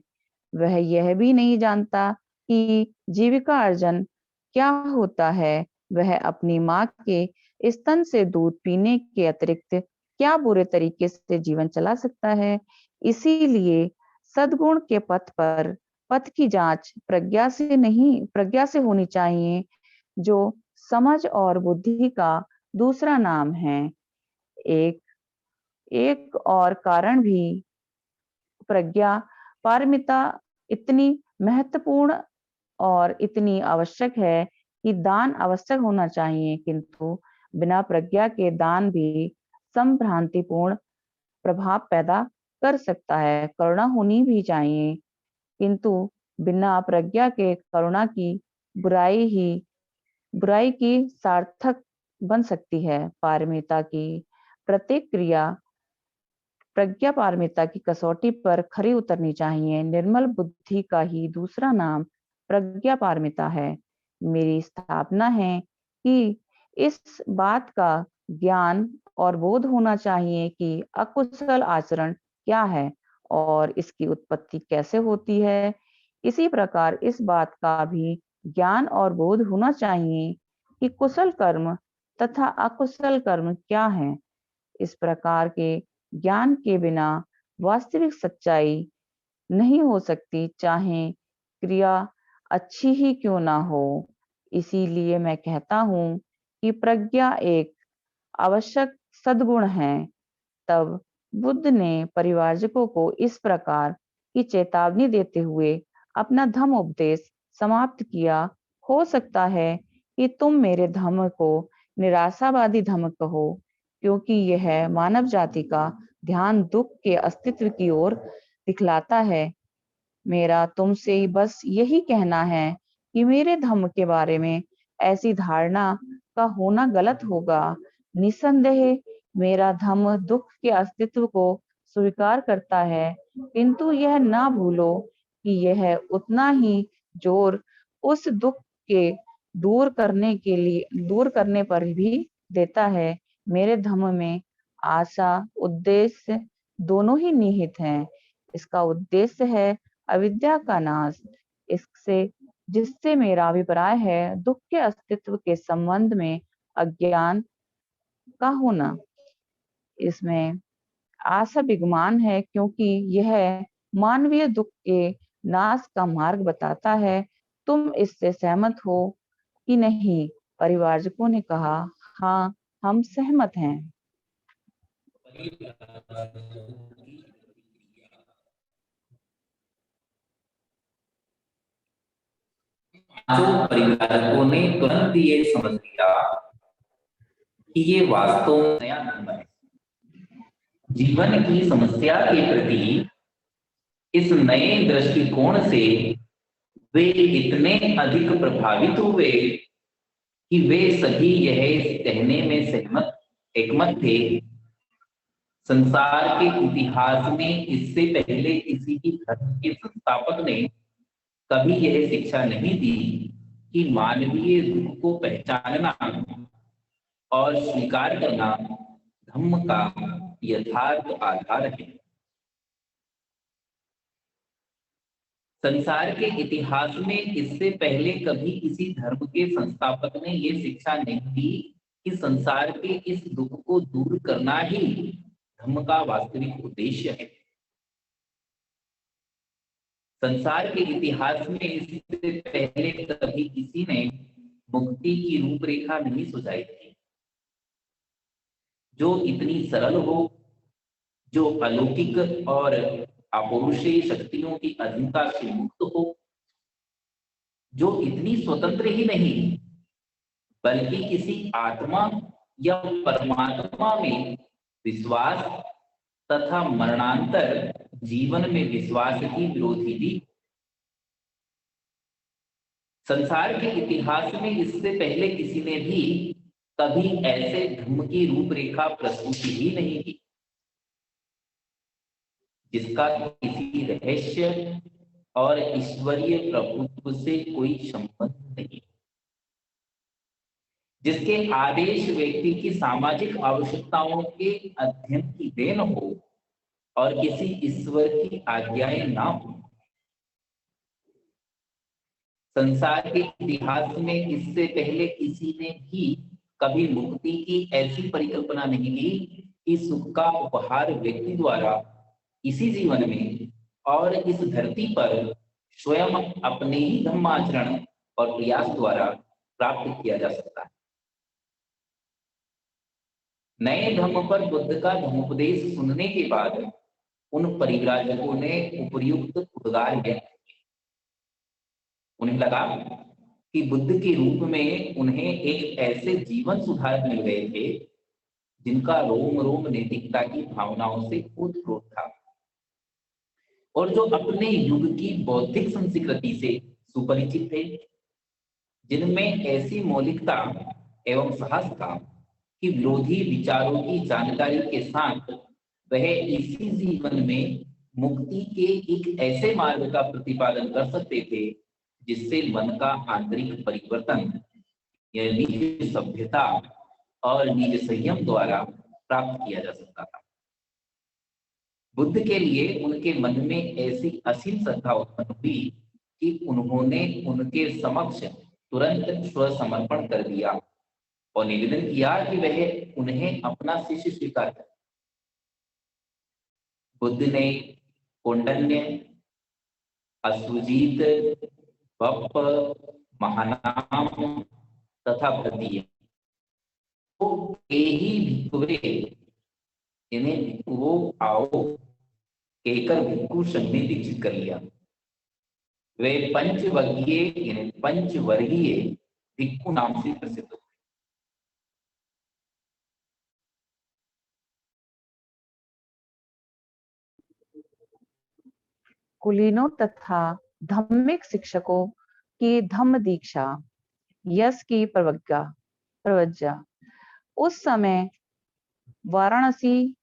वह यह भी नहीं जानता कि जीविका अर्जन क्या होता है। वह अपनी माँ के स्तन से दूध पीने के अतिरिक्त क्या बुरे तरीके से जीवन चला सकता है। इसीलिए सद्गुण के पथ की जांच प्रज्ञा से होनी चाहिए, जो समझ और बुद्धि का दूसरा नाम है। एक एक और कारण भी प्रज्ञा पारमिता इतनी महत्वपूर्ण और इतनी आवश्यक है कि दान आवश्यक होना चाहिए, किंतु बिना प्रज्ञा के दान भी संभ्रांतिपूर्ण प्रभाव पैदा कर सकता है। करुणा होनी भी चाहिए, किंतु बिना प्रज्ञा के करुणा की बुराई की सार्थक बन सकती है। पारमिता की प्रत्येक क्रिया प्रज्ञा पारमिता की कसौटी पर खरी उतरनी चाहिए। निर्मल बुद्धि का ही दूसरा नाम प्रज्ञा पारमिता है। मेरी स्थापना है कि इस बात का ज्ञान और बोध होना चाहिए कि अकुशल आचरण क्या है और इसकी उत्पत्ति कैसे होती है। इसी प्रकार इस बात का भी ज्ञान और बोध होना चाहिए कि कुशल कर्म तथा अकुशल कर्म क्या है। इस प्रकार के ज्ञान के बिना वास्तविक सच्चाई नहीं हो सकती, चाहे क्रिया अच्छी ही क्यों ना हो। इसीलिए मैं कहता हूँ कि प्रज्ञा एक आवश्यक सद्गुण है। तब बुद्ध ने परिवारजकों को इस प्रकार की चेतावनी देते हुए अपना धम्म उपदेश समाप्त किया। हो सकता है कि तुम मेरे धम्म को निराशावादी धम्म कहो, क्योंकि यह मानव जाति का ध्यान दुख के अस्तित्व की ओर दिखलाता है। मेरा तुमसे बस यही कहना है कि मेरे धम्म के बारे में ऐसी धारणा का होना गलत होगा। निसंदेह मेरा धम्म दुख के अस्तित्व को स्वीकार करता है, किंतु यह ना भूलो कि यह उतना ही जोर उस दुख के दूर करने पर भी देता है। मेरे धम्म में आशा उद्देश्य दोनों ही निहित हैं। इसका उद्देश्य है अविद्या का नाश। जिससे मेरा अभिप्राय है दुख के अस्तित्व के संबंध में अज्ञान का होना। इसमें आशा विद्यमान है, क्योंकि यह मानवीय दुख के नाश का मार्ग बताता है। तुम इससे सहमत हो कि नहीं? परिवारजकों ने कहा, हाँ, हम सहमत हैं। जो परिवारकों ने तुरंत ये समझ लिया कि ये वास्तव में नया धर्म है। जीवन की समस्या के प्रति इस नए दृष्टिकोण से वे इतने अधिक प्रभावित हुए कि वे सभी यह कहने में एकमत थे, संसार के इतिहास में इससे पहले किसी भी धर्म के संस्थापक ने कभी यह शिक्षा नहीं दी कि मानवीय दुख को पहचानना और स्वीकार करना धम्म का यथार्थ आधार है। संसार के इतिहास में इससे पहले कभी किसी धर्म के संस्थापक ने यह शिक्षा नहीं दी कि संसार के इस दुख को दूर करना ही धम्म का वास्तविक उद्देश्य है। संसार के इतिहास में इससे पहले कभी किसी ने मुक्ति की रूपरेखा नहीं सुझाई थी, जो इतनी सरल हो, जो अलौकिक और अपौरुषेय शक्तियों की अधीनता से मुक्त हो, जो इतनी स्वतंत्र ही नहीं बल्कि किसी आत्मा या परमात्मा में विश्वास तथा मरणांतर जीवन में विश्वास की विरोधी थी। संसार के इतिहास में इससे पहले किसी ने भी कभी ऐसे धम्म की रूपरेखा प्रस्तुति ही नहीं की जिसका किसी रहस्य और ईश्वरीय प्रभुत्व से कोई संबंध नहीं, जिसके आदेश व्यक्ति की सामाजिक आवश्यकताओं के अध्ययन की देन हो और किसी ईश्वर की आज्ञाएं ना हो। संसार के इतिहास में इससे पहले किसी ने भी कभी मुक्ति की ऐसी परिकल्पना नहीं की कि सुख का उपहार व्यक्ति द्वारा इसी जीवन में और इस धरती पर स्वयं अपने ही धर्माचरण और प्रयास द्वारा प्राप्त किया जा सकता है। नए धर्म पर बुद्ध का धर्मोपदेश सुनने के बाद उन परिव्राजकों ने उपयुक्त उद्गार व्यक्त किए। उन्हें लगा कि बुद्ध के रूप में उन्हें एक ऐसे जीवन सुधारक मिल गए थे जिनका रोम रोम नैतिकता की भावनाओं से ओतप्रोत था और जो अपने युग की बौद्धिक संस्कृति से सुपरिचित थे, जिनमें ऐसी मौलिकता एवं साहस था कि विरोधी विचारों की जानकारी के साथ वह इसी जीवन में मुक्ति के एक ऐसे मार्ग का प्रतिपादन कर सकते थे जिससे मन का आंतरिक परिवर्तन या निज सभ्यता और निज संयम द्वारा प्राप्त किया जा सकता था। बुद्ध के लिए उनके मन में ऐसी असीम श्रद्धा उत्पन्न हुई कि उन्होंने उनके समक्ष तुरंत स्वसमर्पण कर दिया और निवेदन किया कि वह उन्हें अपना शिष्य स्वीकार करे। बुद्ध ने कौंडिन्य, अश्रुजीत, बप्प, महानाम तथा भृत्य तो ही भिक्षुवे इन्हें भिक्षुओं आओ कहकर भिक्षु संघ में दीक्षित कर लिया। वे पंचवर्गीय भिक्षु नाम से प्रसिद्ध हुए। कुलीनों तथा धम्मिक शिक्षकों की धम्म दीक्षा, यश की प्रवज्जा। उस समय वाराणसी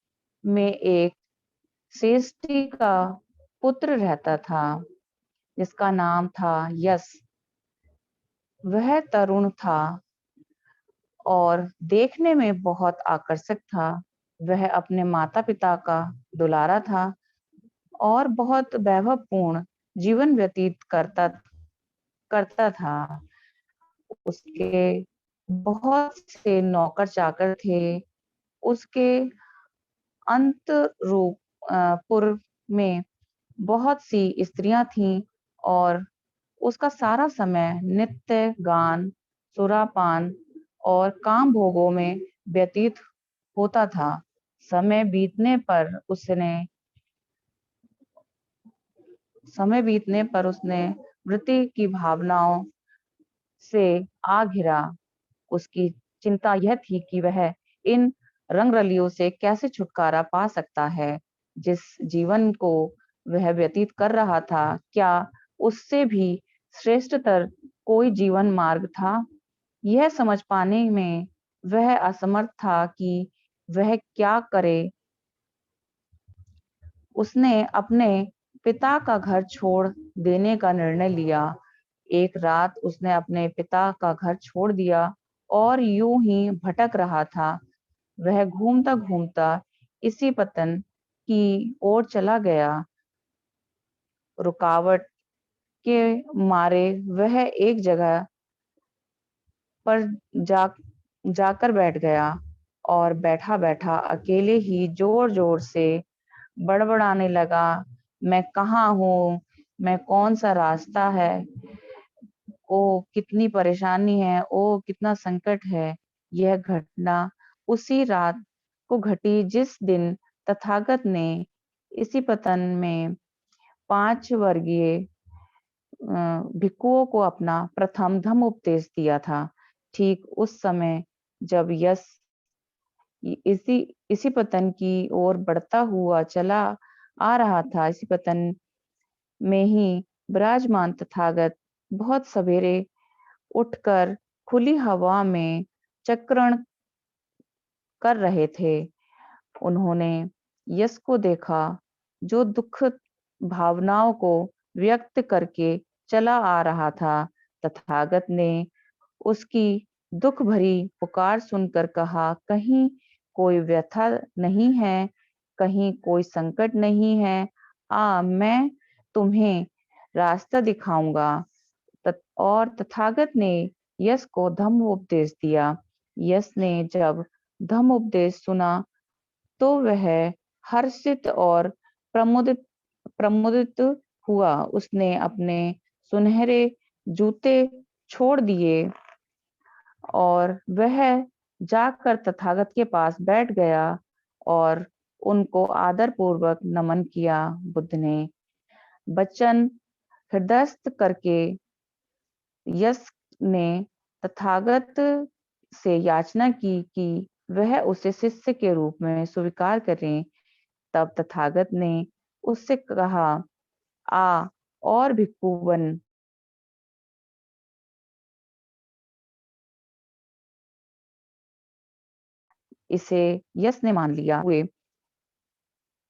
में एक श्रेष्ठी का पुत्र रहता था जिसका नाम था यश। वह तरुण था और देखने में बहुत आकर्षक था। वह अपने माता पिता का दुलारा था और बहुत वैभवपूर्ण जीवन व्यतीत करता था। उसके बहुत से नौकर चाकर थे। उसके अंतःपुर में बहुत सी स्त्रियां थीं और उसका सारा समय नित्य गान, सुरापान और काम भोगों में व्यतीत होता था। समय बीतने पर उसने वृत्ति की भावनाओं से आ घिरा। उसकी चिंता यह थी कि वह इन रंगरलियों से कैसे छुटकारा पा सकता है। जिस जीवन को वह व्यतीत कर रहा था, क्या उससे भी श्रेष्ठतर कोई जीवन मार्ग था? यह समझ पाने में वह असमर्थ था कि वह क्या करे। उसने अपने पिता का घर छोड़ देने का निर्णय लिया। एक रात उसने अपने पिता का घर छोड़ दिया और यूं ही भटक रहा था। वह घूमता घूमता इसी पतन की ओर चला गया। रुकावट के मारे वह एक जगह पर जाकर बैठ गया और बैठा बैठा अकेले ही जोर जोर से बड़बड़ाने लगा, मैं कहाँ हूँ, मैं कौन सा रास्ता है, ओ कितनी परेशानी है, ओ कितना संकट है। यह घटना उसी रात को घटी जिस दिन तथागत ने इसी पतन में 5 वर्गीय भिक्षुओं को अपना प्रथम धम्म उपदेश दिया था। ठीक उस समय जब यश इसी पतन की ओर बढ़ता हुआ चला आ रहा था, इसी पतन में ही विराजमान तथागत बहुत सवेरे उठकर खुली हवा में चक्रण कर रहे थे। उन्होंने यश को देखा जो दुख भावनाओं को व्यक्त करके चला आ रहा था। तथागत ने उसकी दुख भरी पुकार सुनकर कहा, कहीं कोई व्यथा नहीं है, कहीं कोई संकट नहीं है। मैं तुम्हें रास्ता दिखाऊंगा। और तथागत ने यश को धम्म उपदेश दिया। यश ने जब धम्म उपदेश सुना तो वह हर्षित और प्रमुदित प्रमुदित हुआ। उसने अपने सुनहरे जूते छोड़ दिए और वह जाकर तथागत के पास बैठ गया और उनको आदर पूर्वक नमन किया। बुद्ध ने वचन हृदयस्थ करके यश ने तथागत से याचना की कि वह उसे शिष्य के रूप में स्वीकार करें। तब तथागत ने उससे कहा, आ और भिक्षु बन। इसे यश ने मान लिया हुए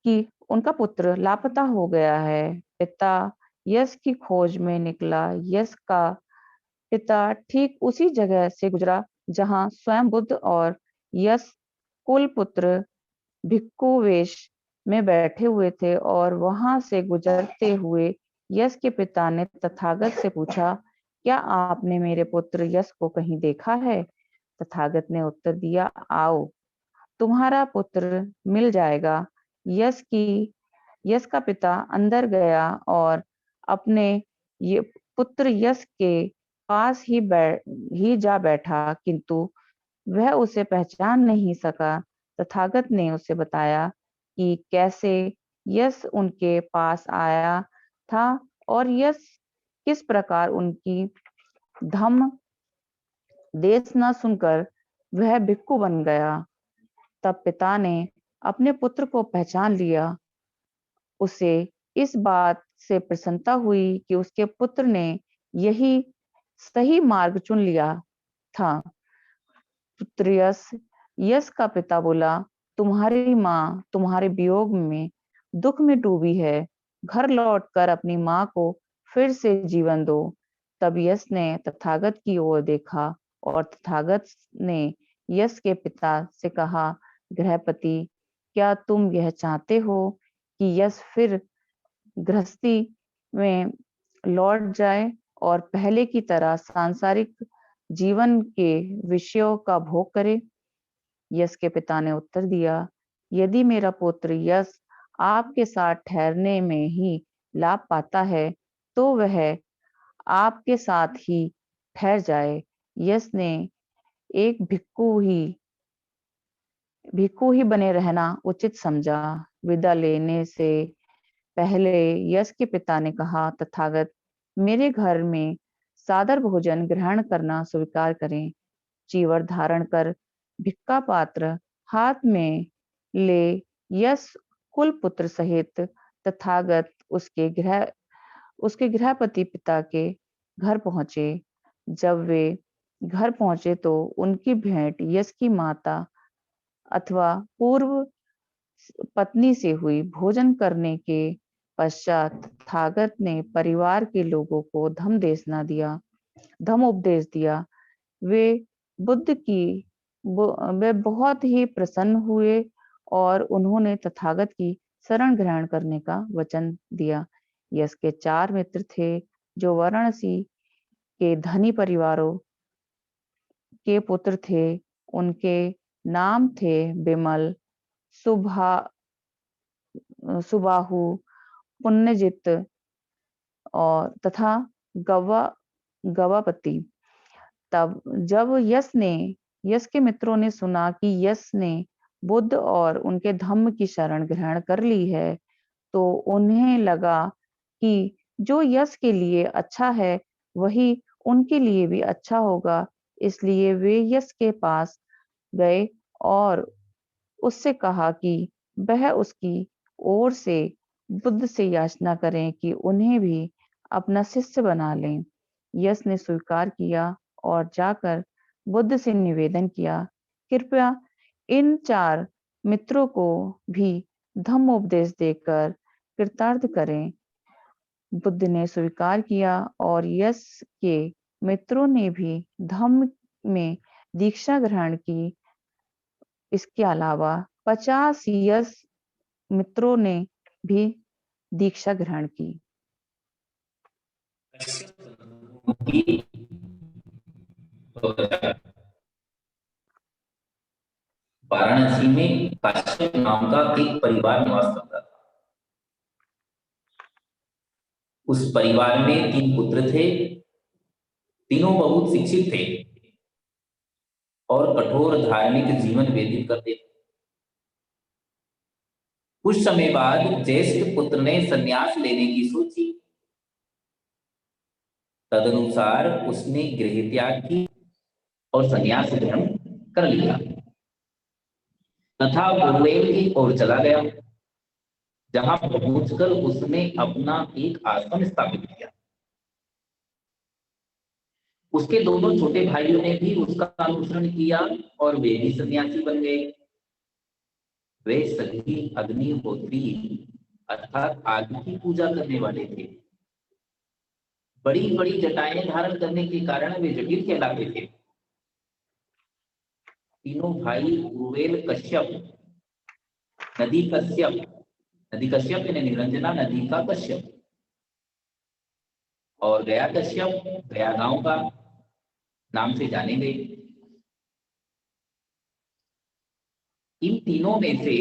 कि उनका पुत्र लापता हो गया है। पिता यश की खोज में निकला। यश का पिता ठीक उसी जगह से गुजरा जहां स्वयं बुद्ध और यश कुल पुत्र भिक्षु वेश में बैठे हुए थे, और वहां से गुजरते हुए यश के पिता ने तथागत से पूछा, क्या आपने मेरे पुत्र यश को कहीं देखा है? तथागत ने उत्तर दिया, आओ, तुम्हारा पुत्र मिल जाएगा। यश का पिता अंदर गया और अपने ये पुत्र यश के पास ही जा बैठा, किंतु वह उसे पहचान नहीं सका। तथागत ने उसे बताया कि कैसे यश उनके पास आया था और यश किस प्रकार उनकी धम्म देश न सुनकर वह भिक्षु बन गया। तब पिता ने अपने पुत्र को पहचान लिया। उसे इस बात से प्रसन्नता हुई कि उसके पुत्र ने यही सही मार्ग चुन लिया था। पुत्र यश का पिता बोला, तुम्हारी माँ तुम्हारे वियोग में दुख में डूबी है। घर लौटकर अपनी माँ को फिर से जीवन दो। तब यश ने तथागत की ओर देखा और तथागत ने यश के पिता से कहा, गृहपति, क्या तुम यह चाहते हो कि यश फिर गृहस्थी में लौट जाए और पहले की तरह सांसारिक जीवन के विषयों का भोग करे? यश के पिता ने उत्तर दिया, यदि मेरा पुत्र यश आपके साथ ठहरने में ही लाभ पाता है तो वह आपके साथ ही ठहर जाए। यश ने एक भिक्षु ही बने रहना उचित समझा। विदा लेने से पहले यश के पिता ने कहा, तथागत, मेरे घर में सादर भोजन ग्रहण करना स्वीकार करें। चीवर धारण कर भिक्का पात्र हाथ में ले यश कुल पुत्र सहित तथागत उसके गृहपति पिता के घर पहुंचे। जब वे घर पहुंचे तो उनकी भेंट यश की माता अथवा पूर्व पत्नी से हुई। भोजन करने के पश्चात तथागत ने परिवार के लोगों को धम्म उपदेश दिया। वे बहुत ही प्रसन्न हुए और उन्होंने तथागत की शरण ग्रहण करने का वचन दिया। यश के 4 मित्र थे जो वाराणसी के धनी परिवारों के पुत्र थे। उनके नाम थे विमल, सुबाहु, पुण्यजित और तथा गवापति। तब जब यश के मित्रों ने सुना कि यश ने बुद्ध और उनके धम्म की शरण ग्रहण कर ली है, तो उन्हें लगा कि जो यश के लिए अच्छा है वही उनके लिए भी अच्छा होगा। इसलिए वे यश के पास गए और उससे कहा कि वह उसकी ओर से बुद्ध से याचना करें कि उन्हें भी अपना शिष्य बना लें। यश ने स्वीकार किया और जाकर बुद्ध से निवेदन किया, कृपया इन 4 मित्रों को भी धम्मोपदेश देकर कृतार्थ करें। बुद्ध ने स्वीकार किया और यश के मित्रों ने भी धम्म में दीक्षा ग्रहण की। इसके अलावा 50 यश मित्रों ने भी दीक्षा ग्रहण की। वाराणसी में काश्यप नाम का एक परिवार निवास करता था। उस परिवार में 3 पुत्र थे। तीनों बहुत शिक्षित थे और कठोर धार्मिक जीवन व्यतीत करते थे। कुछ समय बाद ज्येष्ठ पुत्र ने संन्यास लेने की सोची। तदनुसार उसने गृह त्याग की और संन्यास ग्रहण कर लिया तथा उर्वेल की ओर चला गया, जहां पहुंचकर उसने अपना एक आश्रम स्थापित किया। उसके दोनों छोटे भाइयों ने भी उसका अनुसरण किया और वे भी सन्यासी बन गए। वे सभी अग्निहोत्री अर्थात आग की पूजा करने वाले थे। बड़ी बड़ी जटाएं धारण करने के कारण वे जटिल कहलाते थे। तीनों भाई उर्वेल कश्यप, नदी कश्यप यानी निरंजना नदी का कश्यप, और गया कश्यप गया गांव का नाम से जाने गए। इन तीनों में से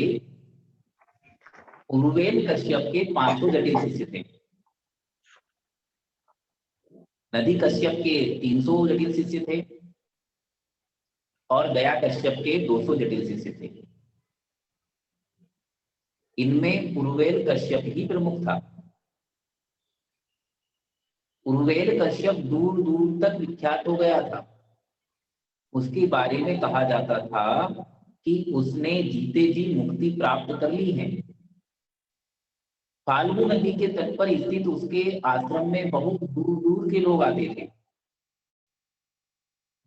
उर्वेल कश्यप के 500 जटिल शिष्य थे। नदी कश्यप के 300 जटिल शिष्य थे और गया कश्यप के 200 जटिल शिष्य थे। इनमें उर्वेल कश्यप ही प्रमुख था। उर्वेल कश्यप दूर दूर तक विख्यात हो गया था। उसके बारे में कहा जाता था कि उसने जीते जी मुक्ति प्राप्त कर ली है। फाल्गु नदी के तट पर स्थित उसके आश्रम में बहुत दूर दूर के लोग आते थे।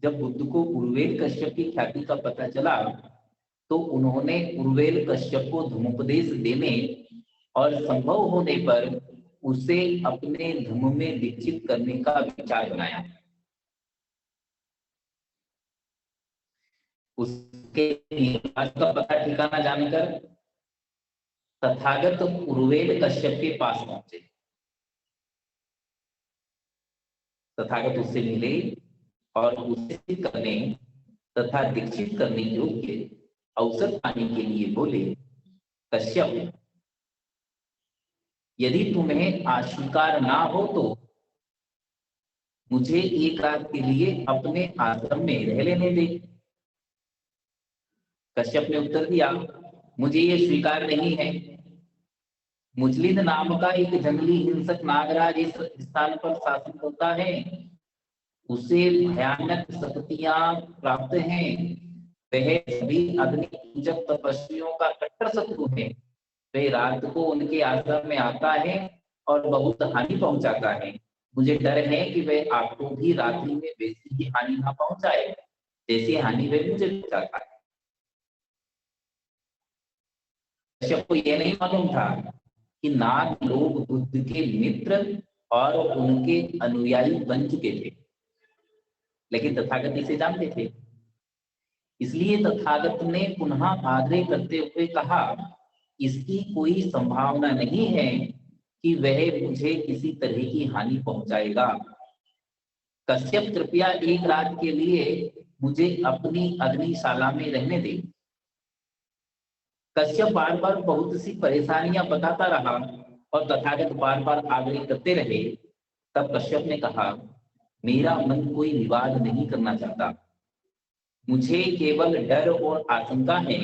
जब बुद्ध को उर्वेल कश्यप की ख्याति का पता चला तो उन्होंने उर्वेल कश्यप को धम्मोपदेश देने और संभव होने पर उसे अपने धम्म में दीक्षित करने का विचार बनाया। उसके निवास का पता ठिकाना जानकर तथागत उर्वेल कश्यप के पास पहुंचे। तथागत उससे मिले और उसे करने तथा दीक्षित करने योग्य अवसर पाने के लिए बोले, कश्यप, यदि तुम्हें अस्वीकार ना हो तो मुझे एक रात के लिए अपने आश्रम में रह लेने दे। कश्यप ने उत्तर दिया, मुझे ये स्वीकार नहीं है। मुचलिंद नाम का एक जंगली हिंसक नागराज इस स्थान पर शासन करता है। उसे भयानक शक्तियां प्राप्त हैं। वह सभी अग्नि पूजक तपस्वियों का कट्टर शत्रु है। वह रात को उनके आश्रम में आता है और बहुत हानि पहुंचाता है। मुझे डर है कि वह आपको भी रात्रि में वैसी ही हानि ना पहुंचाए जैसी हानि वह मुझे पहुंचाता है। कश्यप को यह नहीं मालूम था कि नाग लोग बुद्ध के मित्र और उनके अनुयायी बन चुके थे, लेकिन तथागत इसे जानते थे। इसलिए तथागत ने पुनः आग्रह करते हुए कहा, इसकी कोई संभावना नहीं है कि वह मुझे किसी तरह की हानि पहुंचाएगा। कश्यप, कृपया एक रात के लिए मुझे अपनी अग्निशाला में रहने दे। कश्यप बार बार बहुत सी परेशानियां बताता रहा और तथागत बार बार आग्रह करते रहे। तब कश्यप ने कहा, मेरा मन कोई विवाद नहीं करना चाहता। मुझे केवल डर और आशंका है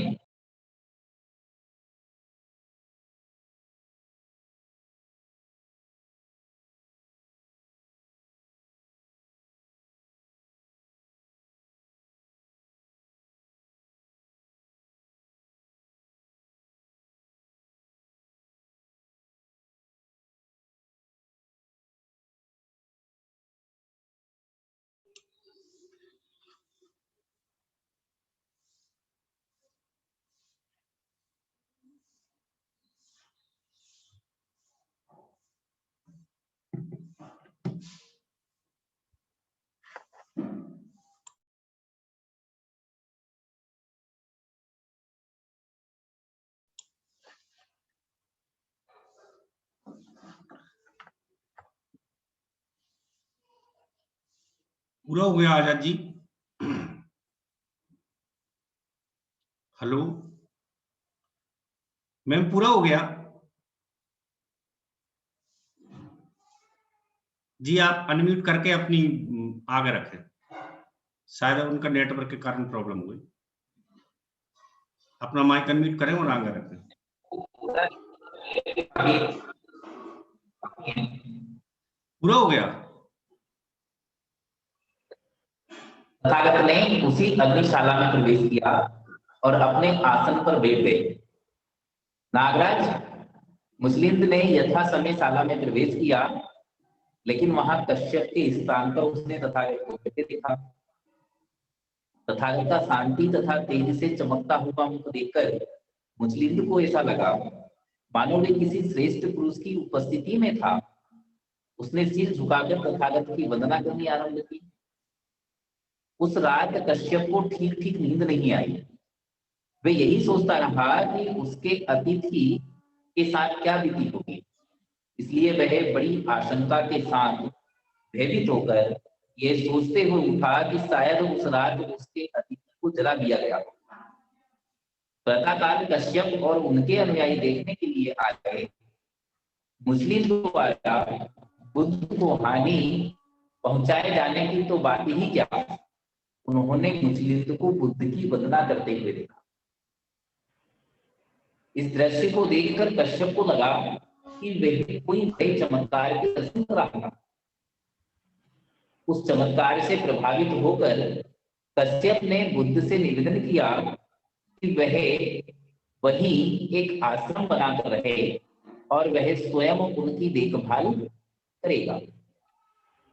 पूरा हो गया आजाद जी? हेलो मैम, पूरा हो गया जी? आप अनम्यूट करके अपनी आगे रखें, शायद उनका नेटवर्क के कारण प्रॉब्लम हुई। अपना माइक अनम्यूट करें और आगे रखें। पूरा हो गया? तथागत ने उसी अग्निशाला में प्रवेश किया और अपने आसन पर बैठ गए। नागराज मुस्लिम ने यथा समय शाला में प्रवेश किया, लेकिन वहां कश्यप के स्थान पर उसने तथागत को बैठे देखा। तथागत का शांति तथा तेज से चमकता हुआ मुख देखकर मुस्लिम को ऐसा लगा मानो वे किसी श्रेष्ठ पुरुष की उपस्थिति में था। उसने सिर झुकाकर तथागत की वंदना करनी आरंभ की। उस रात कश्यप को ठीक ठीक नींद नहीं आई। वे यही सोचता रहा कि उसके अतिथि के साथ क्या बीती होगी। इसलिए वह बड़ी आशंका के साथ भयभीत होकर ये सोचते हुए उठा कि शायद उस रात उसके अतिथि को जला दिया गया। प्रातःकाल कश्यप और उनके अनुयायी देखने के लिए आ गए। मुस्लिम द्वारा बुद्ध को हानि पहुंचाए जाने की तो बात ही क्या, उन्होंने मुस्लिम को बुद्ध की वंदना करते हुए देखा। इस दृश्य को देखकर कश्यप को लगा कि वह कोई नए चमत्कार के दर्शन कर रहा था। उस चमत्कार से प्रभावित होकर कश्यप ने बुद्ध से निवेदन किया कि वह वही एक आश्रम बनाकर रहे और वह स्वयं उनकी देखभाल करेगा।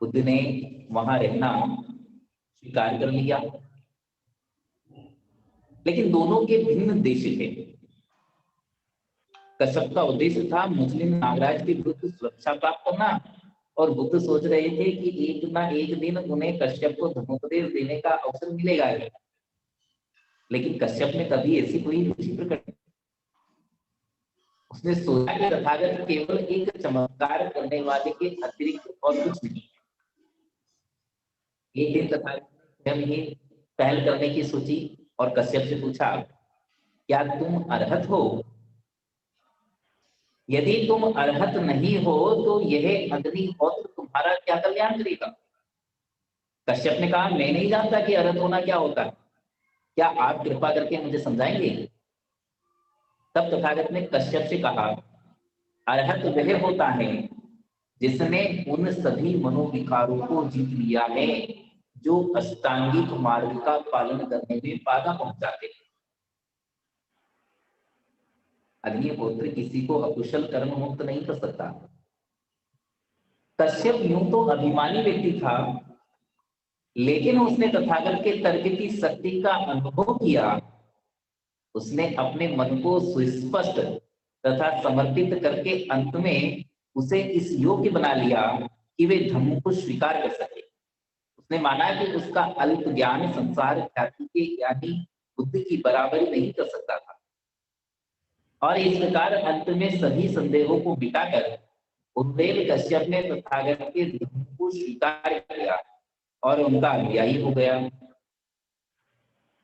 बुद्ध ने वहां रहना स्वीकार कर लिया, लेकिन दोनों के भिन्न उद्देश्य थे। कश्यप का उद्देश्य था मुस्लिम नागराज के विरुद्ध सुरक्षा प्राप्त करना, और बुद्ध सोच रहे थे कि एक ना एक दिन उन्हें कश्यप को धर्मोपदेश देने का अवसर मिलेगा। लेकिन कश्यप ने कभी ऐसी कोई रुचि प्रकट नहीं। उसने सोचा कि तथागत केवल एक चमत्कार करने वाले के अतिरिक्त और कुछ नहीं। एक दिन तथागत स्वयं ही पहल करने की सोची और कश्यप से पूछा, क्या तुम अरहत हो? यदि तुम अरहत नहीं हो तो यह अग्निहोत्र तुम्हारा क्या कल्याण करेगा? कश्यप ने कहा, मैं नहीं जानता कि अरहत होना क्या होता है, क्या आप कृपा करके मुझे समझाएंगे? तब तथागत ने कश्यप से कहा, अरहत वह होता है जिसने उन सभी मनोविकारों को जीत लिया है जो अष्टांगिक मार्ग का पालन करने में बाधा पहुंचाते हैं। अग्निहोत्र किसी को अकुशल कर्म मुक्त नहीं कर सकता। कश्यप यूं तो अभिमानी व्यक्ति था, लेकिन उसने तथागत के तर्क की शक्ति का अनुभव किया। उसने अपने मन को सुस्पष्ट तथा समर्पित करके अंत में उसे इस योग्य बना लिया कि वे धम्म को स्वीकार कर सके। उसने माना कि उसका अल्प ज्ञान संसार ख्याति के ज्ञानी बुद्ध की बराबरी नहीं कर सकता था, और इस प्रकार अंत में सभी संदेहों को मिटाकर उद्वेल कश्यप ने तथागत के धर्म को स्वीकार किया और उनका अनुयायी हो गया।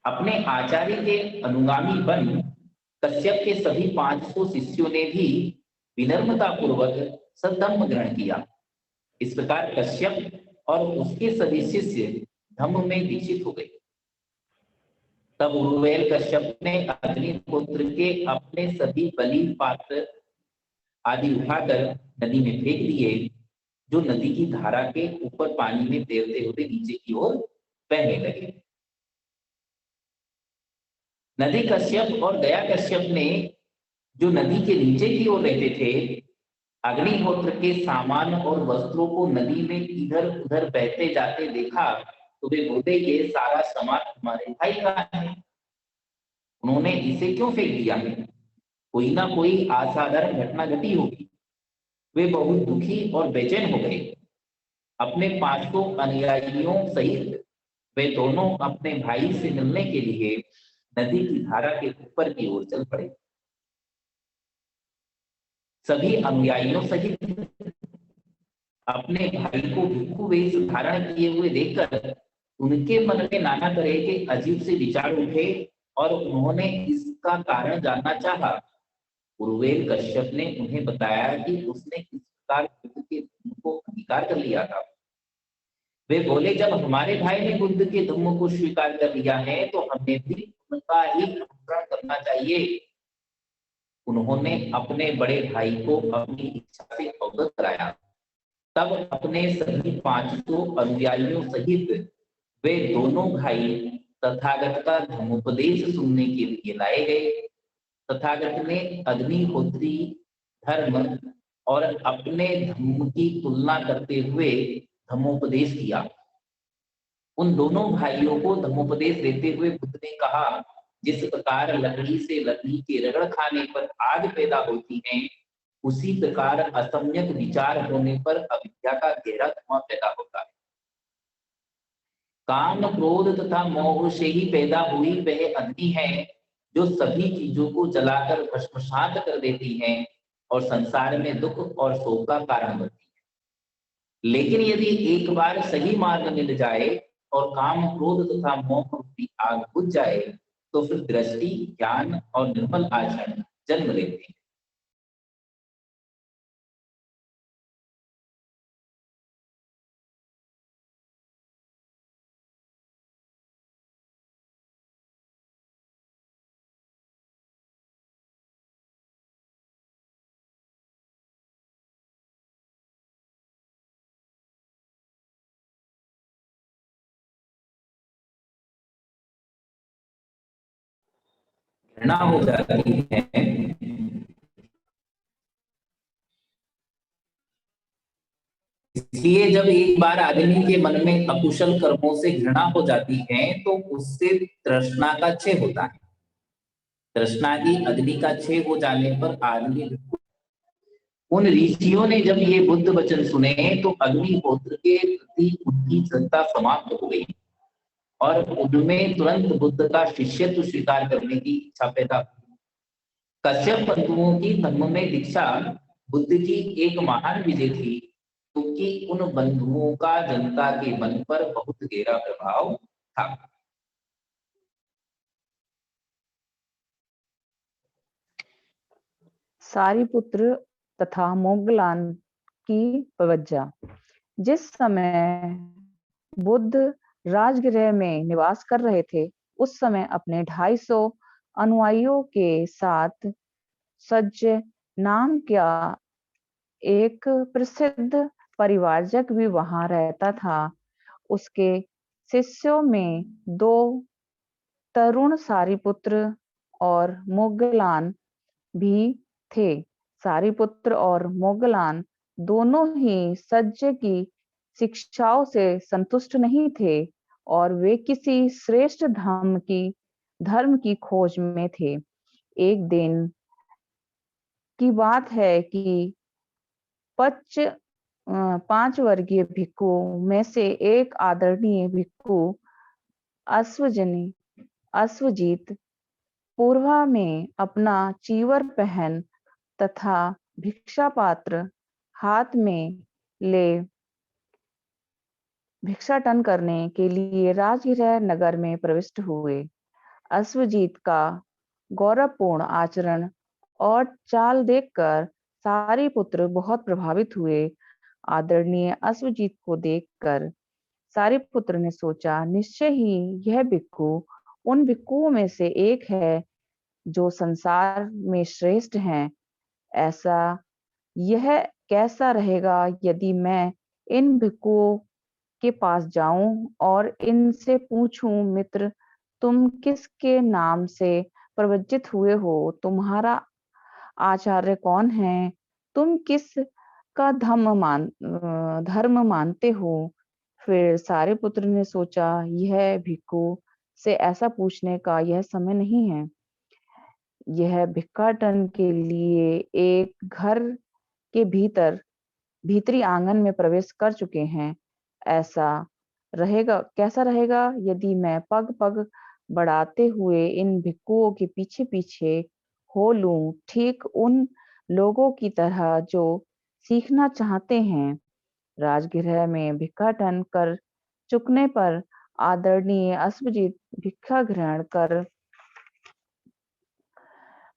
अपने आचार्य के अनुगामी बन कश्यप के सभी 500 शिष्यों ने भी विनम्रता पूर्वक सद्धम्म ग्रहण किया। इस प्रकार कश्यप और उसके सभी शिष्य धम्म में दीक्षित हो गए। तब उर्वेल कश्यप ने अग्निहोत्र के अपने सभी बलि पात्र आदि उठाकर नदी में फेंक दिए, जो नदी की धारा के ऊपर पानी में तैरते हुए नीचे की ओर बहने लगे। नदी कश्यप और गया कश्यप ने, जो नदी के नीचे की ओर रहते थे, अग्निहोत्र के सामान और वस्त्रों को नदी में इधर उधर बहते जाते देखा तो वे बोले, ये सारा सामान हमारे भाई का है, उन्होंने इसे क्यों फेंक दिया है? कोई ना कोई असाधारण घटना घटी होगी। वे बहुत दुखी और बेचैन हो गए। अपने 500 अनुयायियों सहित वे दोनों अपने भाई से मिलने के लिए नदी की धारा के ऊपर की ओर चल पड़े। सभी अनुयायियों सहित अपने भाई को भिक्षु वेश धारण किए हुए देखकर उनके मन में नाना तरह के अजीब से विचार उठे और उन्होंने इसका कारण जानना चाहा। उर्वेल कश्यप ने उन्हें बताया कि उसने इस प्रकार बुद्ध के धम्म को अंगीकार कर लिया था। वे बोले, जब हमारे भाई ने बुद्ध के धम्म को स्वीकार कर लिया है तो हमें भी उनका ही अनुसरण करना चाहिए। उन्होंने अपने बड़े भाई को अपनी इच्छा से अवगत कराया। तब अपने सभी 500 अनुयायियों सहित वे दोनों भाई तथागत का धर्मोपदेश सुनने के लिए लाए गए। तथागत ने अग्निहोत्री धर्म और अपने धर्म की तुलना करते हुए धर्मोपदेश किया। उन दोनों भाइयों को धर्मोपदेश देते हुए बुद्ध ने कहा, जिस प्रकार लकड़ी से लकड़ी के रगड़ खाने पर आग पैदा होती है, उसी प्रकार असम्यक विचार होने पर अविद्या का गहरा धुआं पैदा होता है। काम, क्रोध तथा मोह से ही पैदा हुई वह अग्नि है जो सभी चीजों को जलाकर भस्मसात कर देती है और संसार में दुख और शोक का कारण बनती है। लेकिन यदि एक बार सही मार्ग मिल जाए और काम, क्रोध तथा मोह रूपी आग बुझ जाए तो फिर दृष्टि, ज्ञान और निर्मल आचरण जन्म लेते हैं। घृणा हो जाती है। इसलिए जब एक बार आदमी के मन में अकुशल कर्मों से घृणा हो जाती है तो उससे तृष्णा का क्षय होता है। तृष्णा की अग्नि का क्षय हो जाने पर आदमी, उन ऋषियों ने जब ये बुद्ध वचन सुने तो अग्निहोत्र के प्रति उनकी श्रद्धा समाप्त हो गई और उनमें तुरंत बुद्ध का शिष्यत्व स्वीकार करने की इच्छा पैदा हुई। कश्यप बंधुओं की धम्म में दीक्षा बुद्ध की एक महान विजय थी, क्योंकि उन बंधुओं का जनता के मन पर बहुत गहरा प्रभाव था। सारिपुत्र तथा मोगलान की प्रवज्जा। जिस समय बुद्ध राजगृह में निवास कर रहे थे, उस समय अपने 250 अनुयायियों के साथ सज्ज नाम का एक प्रसिद्ध परिवारजक भी वहां रहता था। उसके शिष्यों में 2 तरुण सारिपुत्र और मोगलान भी थे। सारिपुत्र और मोगलान दोनों ही सज्ज की शिक्षाओं से संतुष्ट नहीं थे और वे किसी श्रेष्ठ धर्म की खोज में थे। एक दिन की बात है कि 5 वर्गीय भिक्खु में से एक आदरणीय भिक्खु अश्वजीत पूर्वा में अपना चीवर पहन तथा भिक्षा पात्र हाथ में ले भिक्षाटन करने के लिए राजगृह नगर में प्रविष्ट हुए। अश्वजीत का गौरवपूर्ण आचरण और चाल देखकर सारिपुत्र बहुत प्रभावित हुए। आदरणीय अश्वजीत को देखकर सारिपुत्र ने सोचा, निश्चय ही यह भिक्खु उन भिक्खुओं में से एक है जो संसार में श्रेष्ठ हैं। ऐसा यह कैसा रहेगा यदि मैं इन भिक्खुओं के पास जाऊं और इनसे पूछूं, मित्र, तुम किसके नाम से प्रवज्जित हुए हो? तुम्हारा आचार्य कौन है? तुम किस का धर्म मानते हो? फिर सारिपुत्र ने सोचा, यह भिक्खु से ऐसा पूछने का यह समय नहीं है। यह भिक्षाटन के लिए एक घर के भीतरी आंगन में प्रवेश कर चुके हैं। कैसा रहेगा यदि मैं पग पग बढ़ाते हुए इन भिक्खुओं के पीछे पीछे हो लूं, ठीक उन लोगों की तरह जो सीखना चाहते हैं। राजगृह में भिक्षाटन कर चुकने पर आदरणीय अश्वजीत भिक्षा ग्रहण कर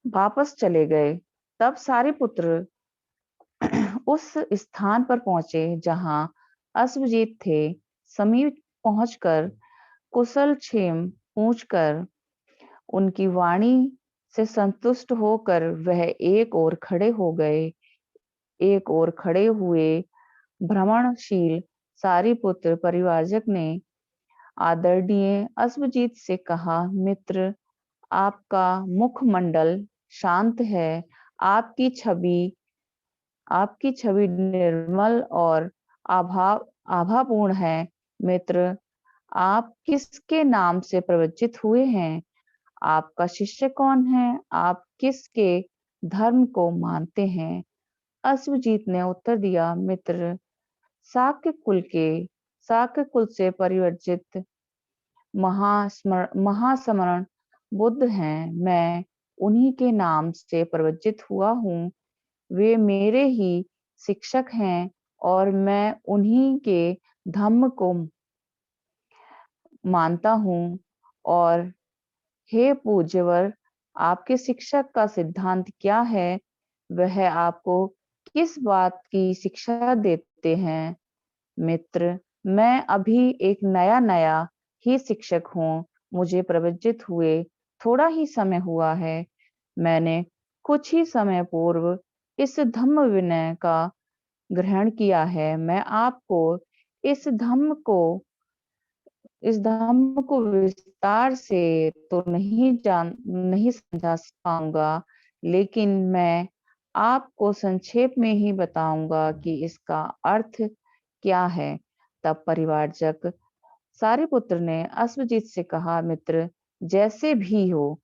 वापस चले गए। तब सारिपुत्र उस स्थान पर पहुंचे जहां अश्वजीत थे। समीप पहुंचकर कुशल क्षेम पूछकर उनकी वाणी से संतुष्ट होकर वह एक ओर खड़े हो गए। एक ओर खड़े हुए भ्रमणशील सारिपुत्र परिवारजक ने आदरणीय अश्वजीत से कहा, मित्र, आपका मुखमंडल शांत है, आपकी छवि निर्मल और आभापूर्ण है। मित्र, आप किसके नाम से प्रवचित हुए हैं? आपका शिष्य कौन है? आप किसके धर्म को मानते हैं? अश्वजीत ने उत्तर दिया, मित्र, शाक्य कुल से परिवर्जित महास्मरण बुद्ध हैं। मैं उन्हीं के नाम से प्रवचित हुआ हूँ। वे मेरे ही शिक्षक हैं और मैं उन्हीं के धम्म को मानता हूँ। और हे पूज्यवर, आपके शिक्षक का सिद्धांत क्या है? वह आपको किस बात की शिक्षा देते हैं? मित्र, मैं अभी एक नया ही शिक्षक हूँ। मुझे प्रवचित हुए थोड़ा ही समय हुआ है। मैंने कुछ ही समय पूर्व इस धम्म विनय का ग्रहण किया है। मैं आपको इस धम्म को विस्तार से तो नहीं समझा पाऊंगा, लेकिन मैं आपको संक्षेप में ही बताऊंगा कि इसका अर्थ क्या है। तब परिवारजक सारिपुत्र ने अश्वजीत से कहा, मित्र, जैसे भी हो,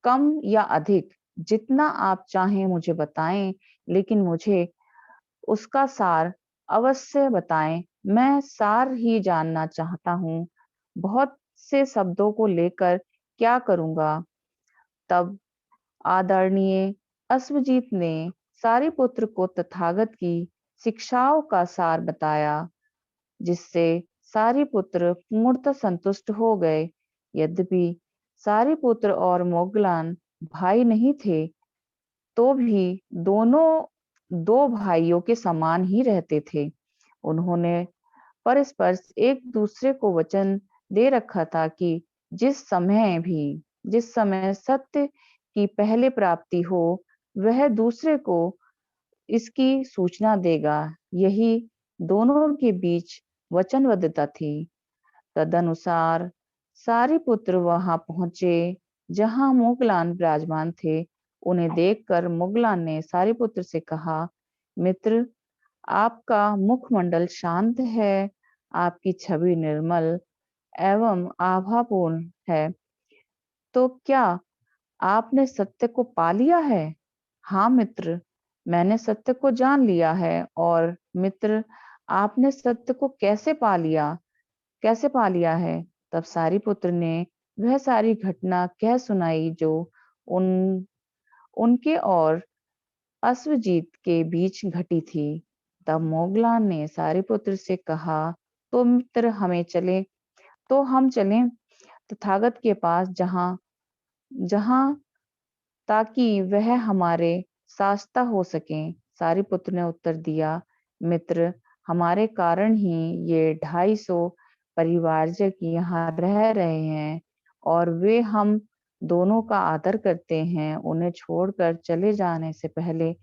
कम या अधिक, जितना आप चाहें मुझे बताएं, लेकिन मुझे उसका सार अवश्य बताएं। मैं सार ही जानना चाहता हूँ। बहुत से शब्दों को लेकर क्या करूंगा? तब आदरणीय अश्वजीत ने सारिपुत्र को तथागत की शिक्षाओं का सार बताया, जिससे सारिपुत्र पूर्णतः संतुष्ट हो गए। यद्यपि सारिपुत्र और मोगलान भाई नहीं थे, तो भी दोनों दो भाइयों के समान ही रहते थे। उन्होंने परस्पर एक दूसरे को वचन दे रखा था कि जिस समय सत्य की पहले प्राप्ति हो, वह दूसरे को इसकी सूचना देगा। यही दोनों के बीच वचनबद्धता थी। तदनुसार सारिपुत्र वहां पहुंचे जहां मुगलान विराजमान थे। उन्हें देखकर मुगलान ने सारिपुत्र से कहा, मित्र, आपका मुखमंडल शांत है, आपकी छवि निर्मल एवं आभापूर्ण है। तो क्या आपने सत्य को पा लिया है? हाँ मित्र, मैंने सत्य को जान लिया है। और मित्र, आपने सत्य को कैसे पा लिया है? तब सारिपुत्र ने वह सारी घटना कह सुनाई जो उनके और अश्वजीत के बीच घटी थी। तब मोगलान ने सारिपुत्र से कहा, तो मित्र, हम चलें तथागत के पास, जहां ताकि वह हमारे शास्ता हो सकें। सारिपुत्र ने उत्तर दिया, मित्र, हमारे कारण ही ये 250 परिवारजक यहाँ रह रहे हैं और वे हम दोनों का आदर करते हैं। उन्हें छोड़कर चले जाने से पहले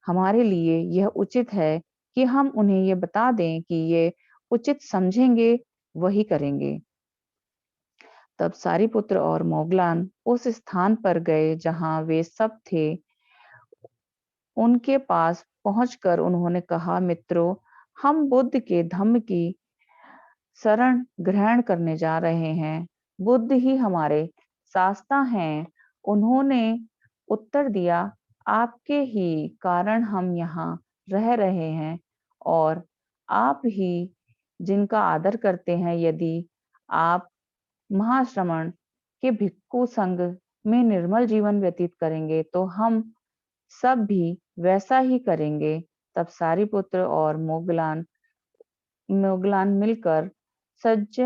हमारे लिए यह उचित है कि हम उन्हें ये बता दें कि ये उचित समझेंगे वही करेंगे। तब सारिपुत्र और मोगलान उस स्थान पर गए जहां वे सब थे। उनके पास पहुंचकर उन्होंने कहा, मित्रों, हम बुद्ध के धम्म की शरण ग्रहण करने जा रहे हैं। बुद्ध ही हमारे शास्ता हैं। उन्होंने उत्तर दिया, आपके ही कारण हम यहाँ रह रहे हैं और आप ही जिनका आदर करते हैं। यदि आप महाश्रमण के भिक्षु संघ में निर्मल जीवन व्यतीत करेंगे तो हम सब भी वैसा ही करेंगे। तब सारिपुत्र और मोगलान मोगलान मिलकर सज्ज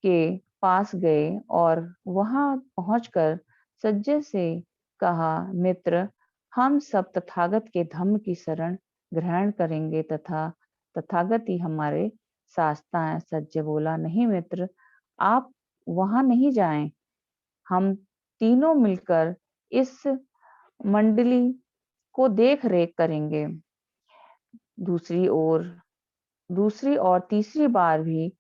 के पास गए और वहां पहुंचकर सज्जय से कहा, मित्र, हम सब तथागत के धम्म की शरण ग्रहण करेंगे तथा तथागत ही हमारे शास्ता हैं। सज्जय बोला, नहीं मित्र, आप वहां नहीं जाएं, हम तीनों मिलकर इस मंडली को देख रेख करेंगे। दूसरी और तीसरी बार भी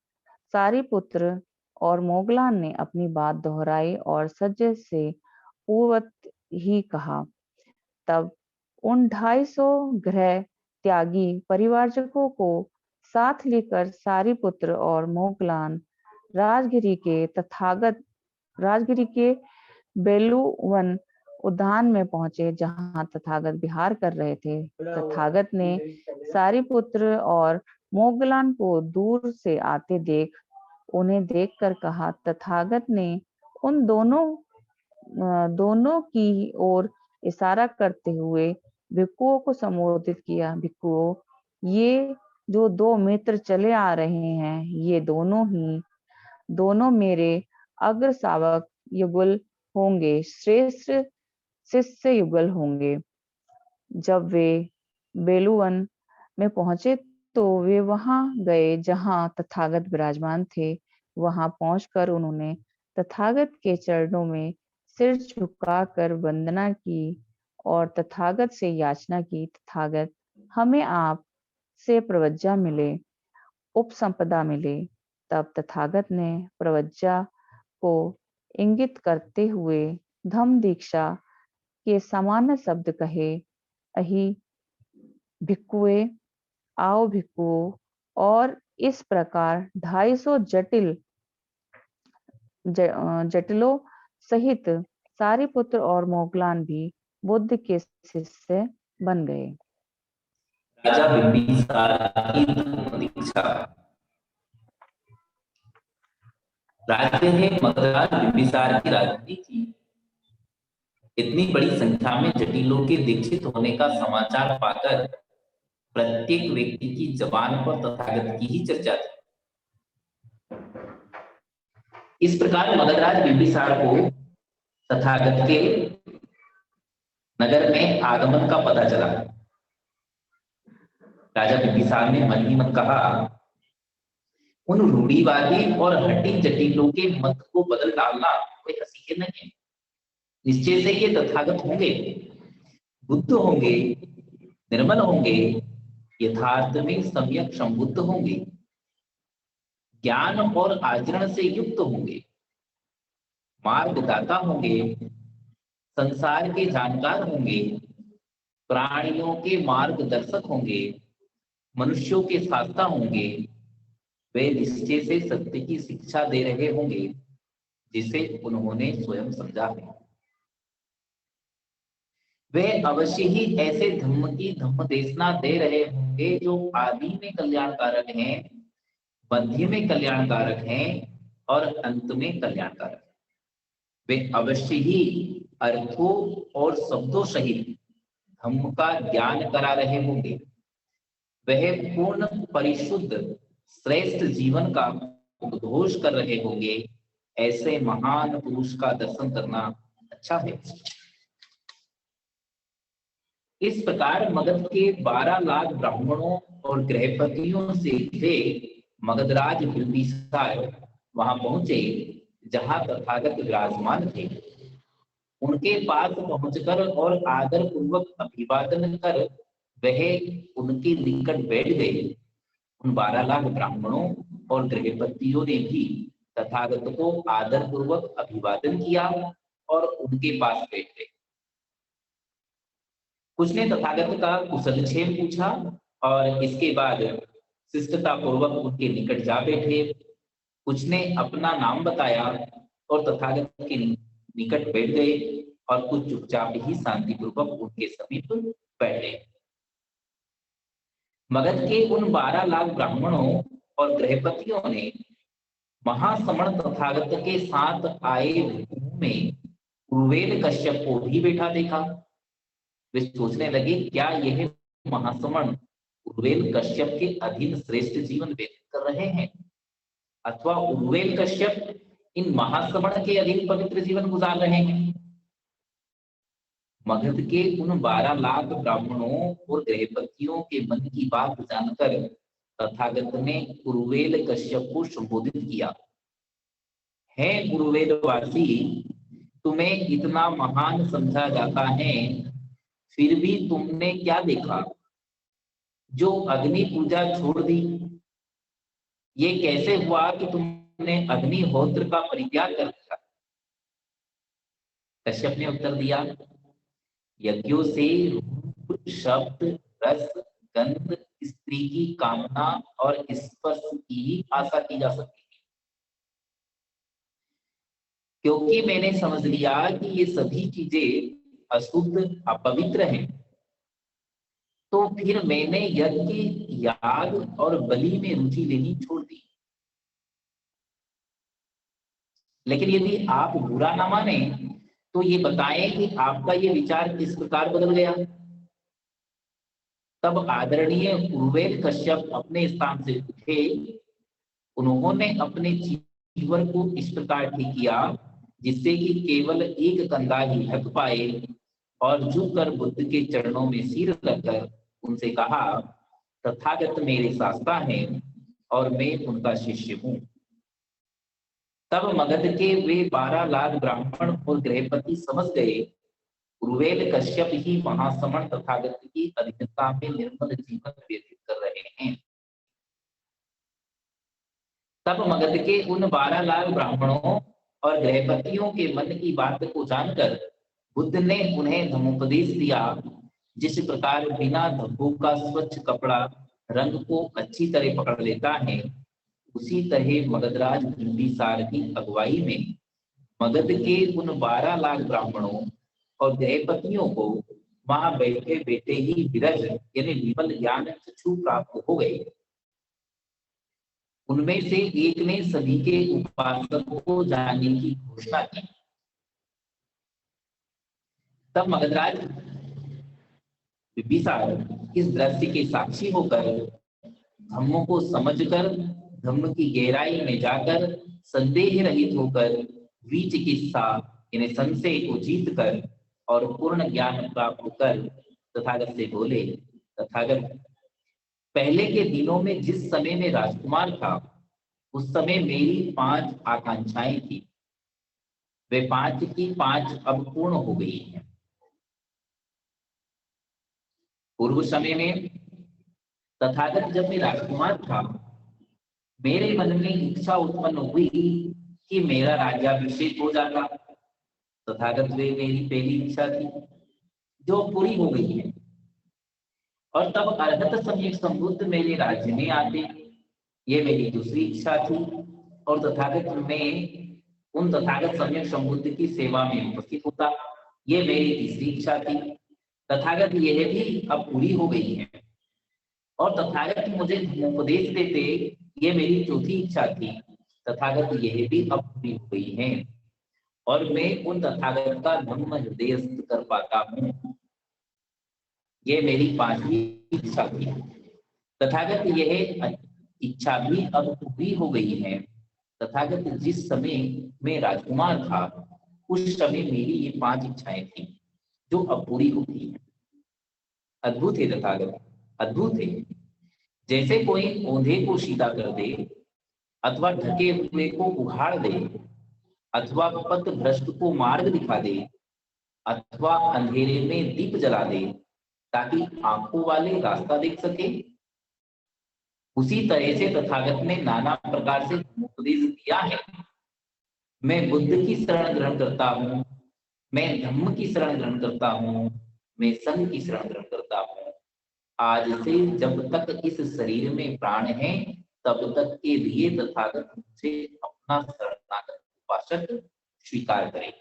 सारिपुत्र और मोगलान ने अपनी बात दोहराई और सज्जय से पूर्वत ही कहा। तब उन 250 गृह त्यागी परिवारजकों को साथ लेकर सारिपुत्र और मोगलान राजगिरी के बेलुवन उद्यान में पहुंचे, जहां तथागत विहार कर रहे थे। तथागत ने सारिपुत्र और मोगलान को दूर से आते देख उन्हें देखकर कहा। तथागत ने उन दोनों की ओर इशारा करते हुए भिक्षुओं को संबोधित किया। भिक्षुओं, ये जो 2 मित्र चले आ रहे हैं, ये दोनों मेरे अग्र शावक युगल होंगे, श्रेष्ठ शिष्य युगल होंगे। जब वे बेलुवन में पहुंचे तो वे वहां गए जहां तथागत विराजमान थे। वहां पहुंचकर उन्होंने तथागत के चरणों में सिर झुकाकर वंदना की और तथागत से याचना की, तथागत, हमें आप से प्रवज्जा मिले, उपसंपदा मिले। तब तथागत ने प्रवज्जा को इंगित करते हुए धम्म दीक्षा के सामान्य शब्द कहे, अहि भिक्षुए, आओ भिक्षुओं, और इस प्रकार 250 जटिलों सहित सारिपुत्र और मोगलान भी बुद्ध के शिष्य बन गए। राजा बिंबिसार की धम्म दीक्षा। राज्य में मगधराज बिंबिसार की राजधानी थी। इतनी बड़ी संख्या में जटिलों के दीक्षित होने का समाचार पाकर प्रत्येक व्यक्ति की जबान पर तथागत की ही चर्चा थी। इस प्रकार मगधराज बिंबिसार को तथागत के नगर में आगमन का पता चला। राजा बिंबिसार ने मन ही मन कहा, उन रूढ़िवादी और हठी जटिलों के मत को बदल डालना कोई हंसी के नहीं है। निश्चय से ये तथागत होंगे, बुद्ध होंगे, निर्मल होंगे, यथार्थ में सम्यक संबुद्ध होंगे, ज्ञान और आचरण से युक्त होंगे, मार्गदाता होंगे, संसार के जानकार होंगे, प्राणियों के मार्गदर्शक होंगे, मनुष्यों के शास्ता होंगे। वे निश्चय से सत्य की शिक्षा दे रहे होंगे जिसे उन्होंने स्वयं समझा है। वे अवश्य ही ऐसे धम्म की धम्म देशना दे रहे होंगे जो आदि में कल्याणकारक हैं, मध्य में कल्याणकारक हैं और अंत में कल्याणकारक हैं। वे अवश्य ही अर्थों और शब्दों सहित धम्म का ज्ञान करा रहे होंगे। वह पूर्ण परिशुद्ध श्रेष्ठ जीवन का उद्घोष कर रहे होंगे। ऐसे महान पुरुष का दर्शन करना अच्छा है। इस प्रकार मगध के 12 लाख ब्राह्मणों और गृहपतियों से वे मगधराज बिंबिसार वहां पहुंचे जहां तथागत विराजमान थे। उनके पास पहुंचकर और आदर पूर्वक अभिवादन कर वह उनके निकट बैठ गए। उन 12 लाख ब्राह्मणों और गृहपतियों ने भी तथागत को आदर पूर्वक अभिवादन किया और उनके पास बैठ गए। कुछ ने तथागत का कुशलक्षेम पूछा और इसके बाद शिष्टता पूर्वक उनके निकट जा बैठे। कुछ ने अपना नाम बताया और तथागत के निकट बैठ गए और कुछ चुपचाप ही शांति पूर्वक उनके समीप बैठ गए। मगध के उन 12 लाख ब्राह्मणों और गृहपतियों ने महासमण तथागत के साथ आए में उर्वेल कश्यप को भी बैठा देखा। वे सोचने लगे, क्या यह महासमण उर्वेल कश्यप के अधीन श्रेष्ठ जीवन व्यतीत कर रहे हैं, अथवा उर्वेल कश्यप इन महाश्रमण के अधीन पवित्र जीवन गुजार रहे हैं। मगध के उन 12 लाख ब्राह्मणों और गृहपतियों के मन की बात जानकर तथागत ने उर्वेल कश्यप को संबोधित किया। है उर्वेलवासी, तुम्हें इतना महान समझा जाता है, फिर भी तुमने क्या देखा जो अग्नि पूजा छोड़ दी? ये कैसे हुआ कि तुमने अग्निहोत्र का परित्याग कर दिया? कश्यप ने उत्तर दिया, यज्ञों से रूप, शब्द, रस, गंध, स्त्री की कामना और स्पर्श की ही आशा की जा सकती है, क्योंकि मैंने समझ लिया कि ये सभी चीजें अशुद्ध, अपवित्र हैं। तो फिर मैंने यज्ञ, याग और बलि में रुचि लेनी छोड़ दी। लेकिन यदि आप बुरा ना माने तो ये बताएं कि आपका ये विचार किस प्रकार बदल गया। तब आदरणीय उर्वेल कश्यप अपने स्थान से उठे। उन्होंने अपने जीवन को इस प्रकार ठीक किया जिससे कि केवल एक कंधा ही ढक पाए, और झुककर बुद्ध के चरणों में सिर रखकर उनसे कहा, तथागत मेरे शास्त्रा हैं और मैं उनका शिष्य हूँ। तब मगध के वे 12 लाख ब्राह्मण और गृहपति समझ गए उर्वेल कश्यप ही महासमण तथागत की अधीनता में निर्मल जीवन व्यतीत कर रहे हैं। तब मगध के उन 12 लाख ब्राह्मणों और गृहपतियों के मन की बात को जानकर बुद्ध ने उन्हें धम्मोपदेश दिया। जिस प्रकार बिना धब्बों का स्वच्छ कपड़ा रंग को अच्छी तरह पकड़ लेता है, उसी तरह मगधराज बिंबिसार की अगुवाई में मगध के उन 12 लाख ब्राह्मणों और गृहपतियों को वहां बैठे बैठे ही विरज यानी विमल ज्ञान चक्षु प्राप्त हो गए। उनमें से एक ने सभी के उपासक को जानने की घोषणा की। तब मगधराज बिंबिसार इस दृश्य के साक्षी होकर धम्मों को समझकर, धम्म की गहराई में जाकर संदेह रहित होकर विचिकित्सा यानी संशय को जीत कर और पूर्ण ज्ञान प्राप्त कर तथागत से बोले, तथागत, पहले के दिनों में जिस समय में राजकुमार था, उस समय मेरी 5 आकांक्षाएं थी। वे 5 की 5 अब पूर्ण हो गई हैं। पूर्व समय में तथागत जब मैं राजकुमार था, मेरे मन में इच्छा उत्पन्न हुई कि मेरा राज्याभिषेक हो जाता। तथागत वे मेरी पहली इच्छा थी जो पूरी हो गई है। और तब अर्हत सम्यक संबुद्ध मेरे राज्य में आते, ये मेरी दूसरी इच्छा थी। और तथागत में उन तथागत सम्यक संबुद्ध की सेवा में उपस्थित होता, ये मेरी तीसरी इच्छा थी। तथागत यह भी अब पूरी हो गई है। और तथागत मुझे धम्मोपदेश देते, ये मेरी चौथी इच्छा थी। तथागत यह भी अब पूरी हो गई है और मैं उन तथागत का धम्म हृदयस्थ कर पाता हूँ, ये मेरी 5वीं इच्छा थी। तथागत यह इच्छा भी अब पूरी हो गई है। तथागत जिस समय में राजकुमार था, उस समय मेरी ये 5 इच्छाएं थी जो अब पूरी होती है। अद्भुत है तथागत, अद्भुत है। जैसे कोई औंधे को सीधा कर दे, अथवा ढके हुए को उघाड़ दे, अथवा पथ भ्रष्ट को मार्ग दिखा दे, अथवा अंधेरे में दीप जला दे ताकि आंखों वाले रास्ता देख सके, उसी तरह से तथागत ने नाना प्रकार से उपदेश दिया है। मैं बुद्ध की शरण ग्रहण करता हूँ, मैं धम्म की शरण ग्रहण करता हूँ, मैं संघ की शरण ग्रहण करता हूँ। आज से जब तक इस शरीर में प्राण है, तब तक के लिए तथागत से अपना शरणागत उपासक स्वीकार करें।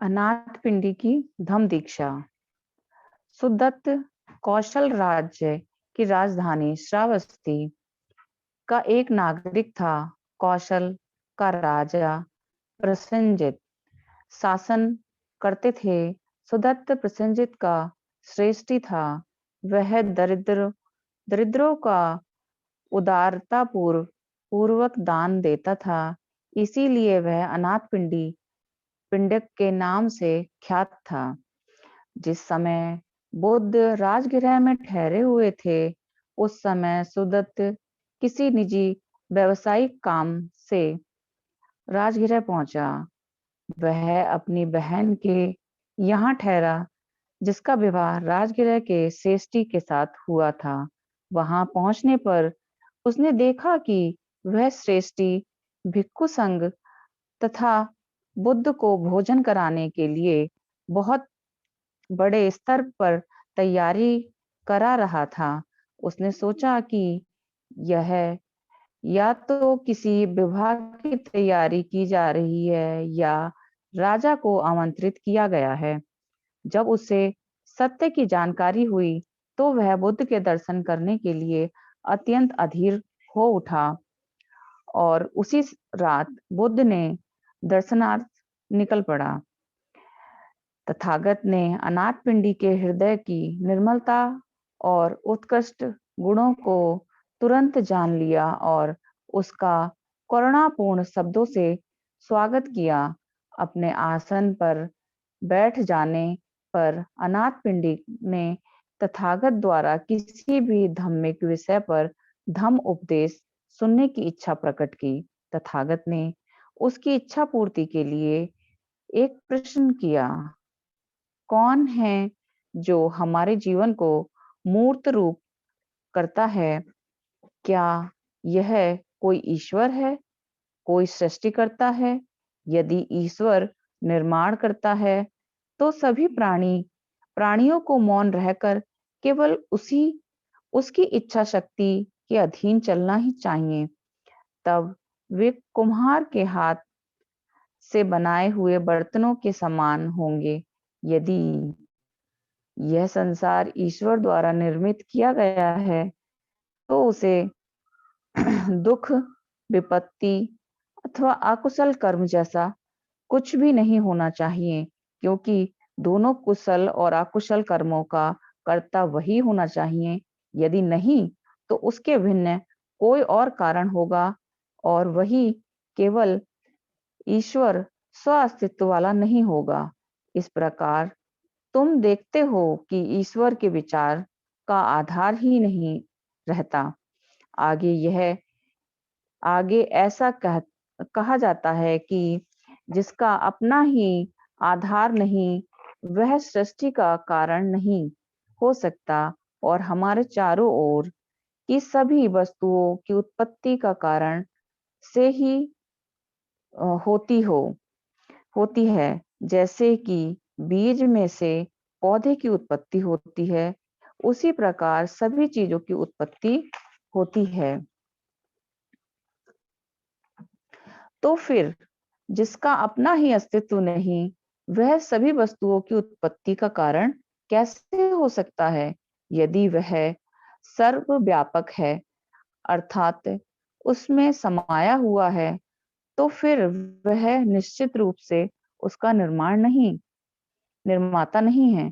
अनाथ पिंडी की धम्म दीक्षा। सुदत्त कौशल राज्य की राजधानी श्रावस्ती का एक नागरिक था। कौशल का राजा प्रसेनजित शासन करते थे। सुदत्त प्रसेनजित का श्रेष्ठी था। वह दरिद्रों का उदारता पूर्वक दान देता था। इसीलिए वह अनाथ पिंडक के नाम से ख्यात था। जिस समय बुद्ध राजगृह में ठहरे हुए थे, उस समय सुदत्त किसी निजी व्यवसायिक काम से राजगृह पहुंचा। वह अपनी बहन के यहाँ ठहरा, जिसका विवाह राजगृह के श्रेष्ठी के साथ हुआ था। वहां पहुंचने पर उसने देखा कि वह श्रेष्ठी भिक्षु संघ तथा बुद्ध को भोजन कराने के लिए बहुत बड़े स्तर पर तैयारी करा रहा था। उसने सोचा कि यह या तो किसी विवाह की तैयारी की जा रही है या राजा को आमंत्रित किया गया है। जब उसे सत्य की जानकारी हुई तो वह बुद्ध के दर्शन करने के लिए अत्यंत अधीर हो उठा और उसी रात बुद्ध ने दर्शनार्थ निकल पड़ा। तथागत ने अनाथपिंडी के हृदय की निर्मलता और उत्कृष्ट गुणों को तुरंत जान लिया और उसका करुणापूर्ण शब्दों से स्वागत किया। अपने आसन पर बैठ जाने पर अनाथपिंडी ने तथागत द्वारा किसी भी धार्मिक विषय पर धम्म उपदेश सुनने की इच्छा प्रकट की। तथागत ने उसकी इच्छा पूर्ति के लिए एक प्रश्न किया, कौन है जो हमारे जीवन को मूर्त रूप करता है? क्या यह कोई ईश्वर है, कोई सृष्टि करता है? यदि ईश्वर निर्माण करता है तो सभी प्राणियों को मौन रहकर केवल उसकी इच्छा शक्ति के अधीन चलना ही चाहिए। तब वे कुम्हार के हाथ से बनाए हुए बर्तनों के समान होंगे। यदि यह संसार ईश्वर द्वारा निर्मित किया गया है तो उसे दुख, विपत्ति अथवा अकुशल कर्म जैसा कुछ भी नहीं होना चाहिए, क्योंकि दोनों कुशल और अकुशल कर्मों का कर्ता वही होना चाहिए। यदि नहीं तो उसके भिन्न कोई और कारण होगा और वही केवल ईश्वर स्व अस्तित्व वाला नहीं होगा। इस प्रकार तुम देखते हो कि ईश्वर के विचार का आधार ही नहीं रहता। आगे ऐसा कहा जाता है कि जिसका अपना ही आधार नहीं, वह सृष्टि का कारण नहीं हो सकता और हमारे चारों ओर की सभी वस्तुओं की उत्पत्ति का कारण से ही होती है। जैसे कि बीज में से पौधे की उत्पत्ति होती है, उसी प्रकार सभी चीजों की उत्पत्ति होती है। तो फिर जिसका अपना ही अस्तित्व नहीं, वह सभी वस्तुओं की उत्पत्ति का कारण कैसे हो सकता है? यदि वह सर्वव्यापक है, अर्थात उसमें समाया हुआ है, तो फिर वह निश्चित रूप से उसका निर्माता नहीं है।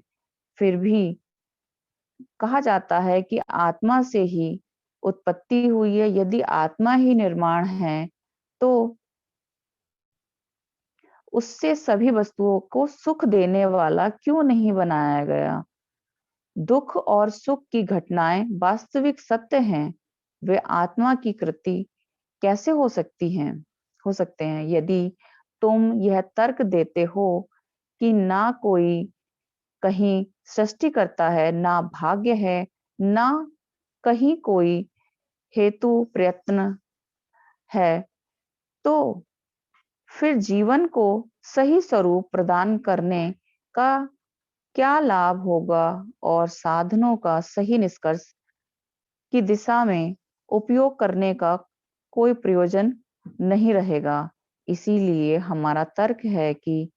फिर भी कहा जाता है कि आत्मा से ही उत्पत्ति हुई है। यदि आत्मा ही निर्माण है तो उससे सभी वस्तुओं को सुख देने वाला क्यों नहीं बनाया गया? दुख और सुख की घटनाएं वास्तविक सत्य हैं। वे आत्मा की कृति कैसे हो सकते हैं? यदि तुम यह तर्क देते हो कि ना कोई कहीं सृष्टि करता है, ना भाग्य है, ना कहीं कोई हेतु प्रयत्न है, तो फिर जीवन को सही स्वरूप प्रदान करने का क्या लाभ होगा और साधनों का सही निष्कर्ष की दिशा में उपयोग करने का कोई प्रयोजन नहीं रहेगा। इसीलिए हमारा तर्क है कि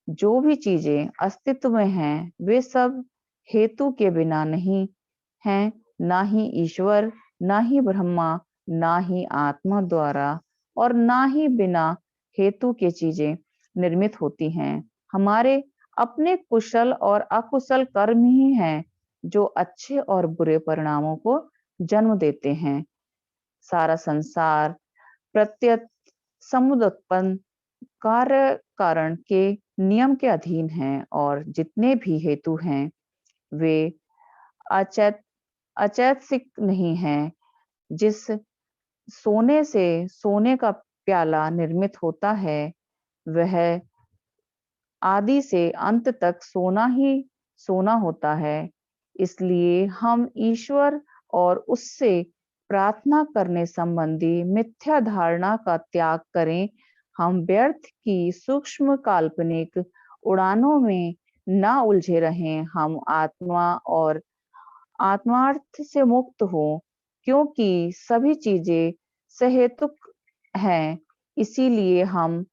जो भी चीजें अस्तित्व में हैं, वे सब हेतु के बिना नहीं हैं, ना ही ईश्वर, ना ही ब्रह्मा, ना ही आत्मा द्वारा और ना ही बिना हेतु के चीजें निर्मित होती हैं। हमारे अपने कुशल और अकुशल कर्म ही हैं जो अच्छे और बुरे परिणामों को जन्म देते हैं। सारा संसार प्रत्यत समुदोत्पन्न कार्य कारण के नियम के अधीन है और जितने भी हेतु हैं वे अचैतसिक नहीं हैं। जिस सोने से सोने का प्याला निर्मित होता है वह आदि से अंत तक सोना ही सोना होता है। इसलिए हम ईश्वर और उससे प्रार्थना करने संबंधी मिथ्या धारणा का त्याग करें। हम व्यर्थ की सूक्ष्म काल्पनिक उड़ानों में ना उलझे रहें। हम आत्मा और आत्मार्थ से मुक्त हो, क्योंकि सभी चीजें सहेतुक हैं। इसीलिए हम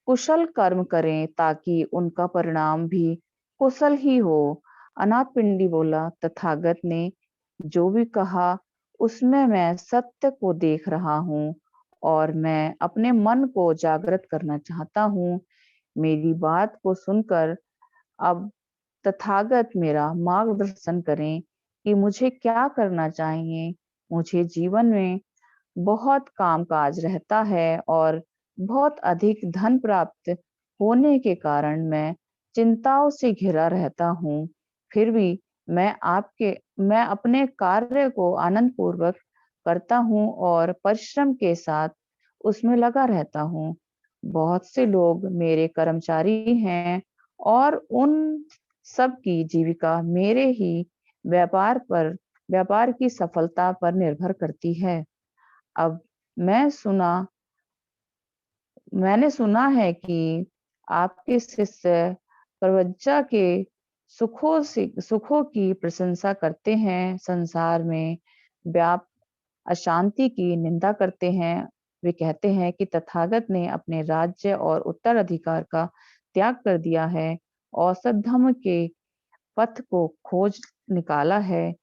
कुशल कर्म करें ताकि उनका परिणाम भी कुशल ही हो। अनाथ पिंडी बोला, तथागत ने जो भी कहा उसमें मैं सत्य को देख रहा हूँ और मैं अपने मन को जागृत करना चाहता हूँ। मेरी बात को सुनकर अब तथागत मेरा मार्गदर्शन करें कि मुझे क्या करना चाहिए। मुझे जीवन में बहुत कामकाज रहता है और बहुत अधिक धन प्राप्त होने के कारण मैं चिंताओं से घिरा रहता हूँ। फिर भी मैं अपने कार्य को आनंद पूर्वक करता हूँ और परिश्रम के साथ उसमें लगा रहता हूँ। बहुत से लोग मेरे कर्मचारी हैं और उन सब की जीविका मेरे ही व्यापार की सफलता पर निर्भर करती है। अब मैंने सुना है कि आपके शिष्य प्रवज्जा के सुखों की प्रशंसा करते हैं, संसार में व्याप्त अशांति की निंदा करते हैं। वे कहते हैं कि तथागत ने अपने राज्य और उत्तराधिकार का त्याग कर दिया है और सद्धम्म के पथ को खोज निकाला है।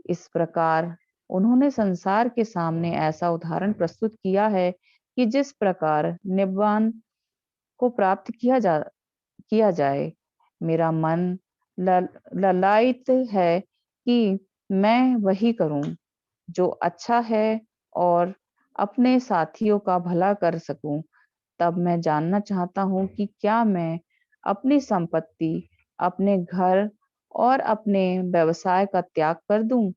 इस प्रकार उन्होंने संसार के सामने ऐसा उदाहरण प्रस्तुत किया है कि जिस प्रकार निब्बान को प्राप्त किया जाए। मेरा मन ललायित है कि मैं वही करूं जो अच्छा है और अपने साथियों का भला कर सकूं। तब मैं जानना चाहता हूं कि क्या मैं अपनी संपत्ति, अपने घर और अपने व्यवसाय का त्याग कर दूं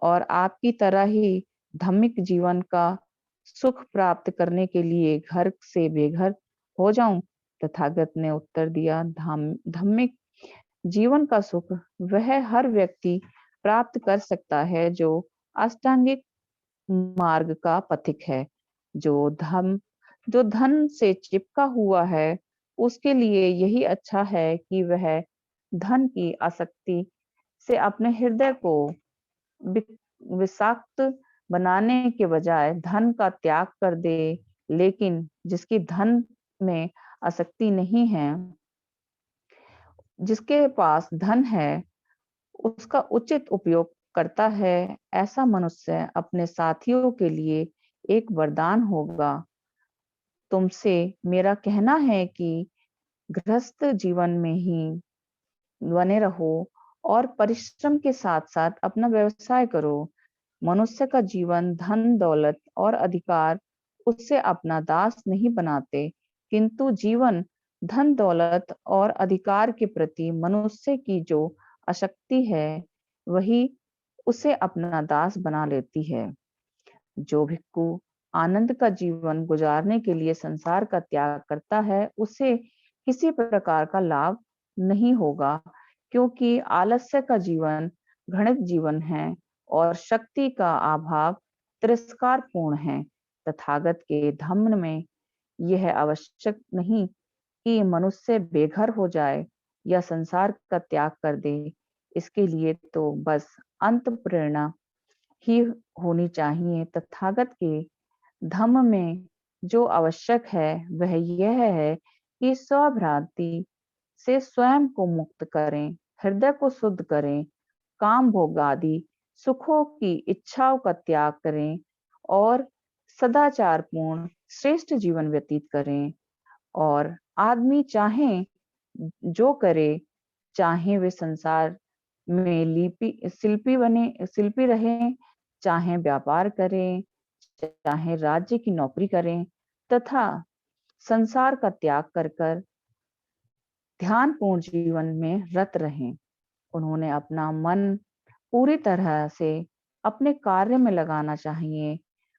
और आपकी तरह ही धार्मिक जीवन का सुख प्राप्त करने के लिए घर से बेघर हो जाऊं। तथागत ने उत्तर दिया, धार्मिक जीवन का सुख वह हर व्यक्ति प्राप्त कर सकता है जो अष्टांगिक मार्ग का पथिक है। जो धन से चिपका हुआ है उसके लिए यही अच्छा है कि वह धन की आसक्ति से अपने हृदय को विषाक्त बनाने के बजाय धन का त्याग कर दे। लेकिन जिसकी धन में आसक्ति नहीं है, जिसके पास धन है, उसका उचित उपयोग करता है, ऐसा मनुष्य अपने साथियों के लिए एक वरदान होगा। तुमसे मेरा कहना है कि गृहस्थ जीवन में ही बने रहो और परिश्रम के साथ साथ अपना व्यवसाय करो। मनुष्य का जीवन, धन दौलत और अधिकार उससे अपना दास नहीं बनाते, किंतु जीवन, धन दौलत और अधिकार के प्रति मनुष्य की जो आसक्ति है वही उसे अपना दास बना लेती है। जो भिक्खु आनंद का जीवन गुजारने के लिए संसार का त्याग करता है उसे किसी प्रकार का लाभ नहीं होगा, क्योंकि आलस्य का जीवन घृणित जीवन है और शक्ति का अभाव तिरस्कारपूर्ण है। तथागत के धम्म में यह आवश्यक नहीं कि मनुष्य बेघर हो जाए या संसार का त्याग कर दे। इसके लिए तो बस अंत प्रेरणा ही होनी चाहिए। तथागत के धम्म में जो आवश्यक है वह यह है कि स्वभ्रांति से स्वयं को मुक्त करें, हृदय को शुद्ध करें, काम भोग आदि सुखों की इच्छाओं का त्याग करें और सदाचार पूर्ण श्रेष्ठ जीवन व्यतीत करें। और आदमी चाहे जो करे, चाहे वे संसार में शिल्पी रहें, चाहे व्यापार करें, चाहे राज्य की नौकरी करें, तथा संसार का त्याग कर कर ध्यानपूर्ण जीवन में रत रहें। उन्होंने अपना मन पूरी तरह से अपने कार्य में लगाना चाहिए।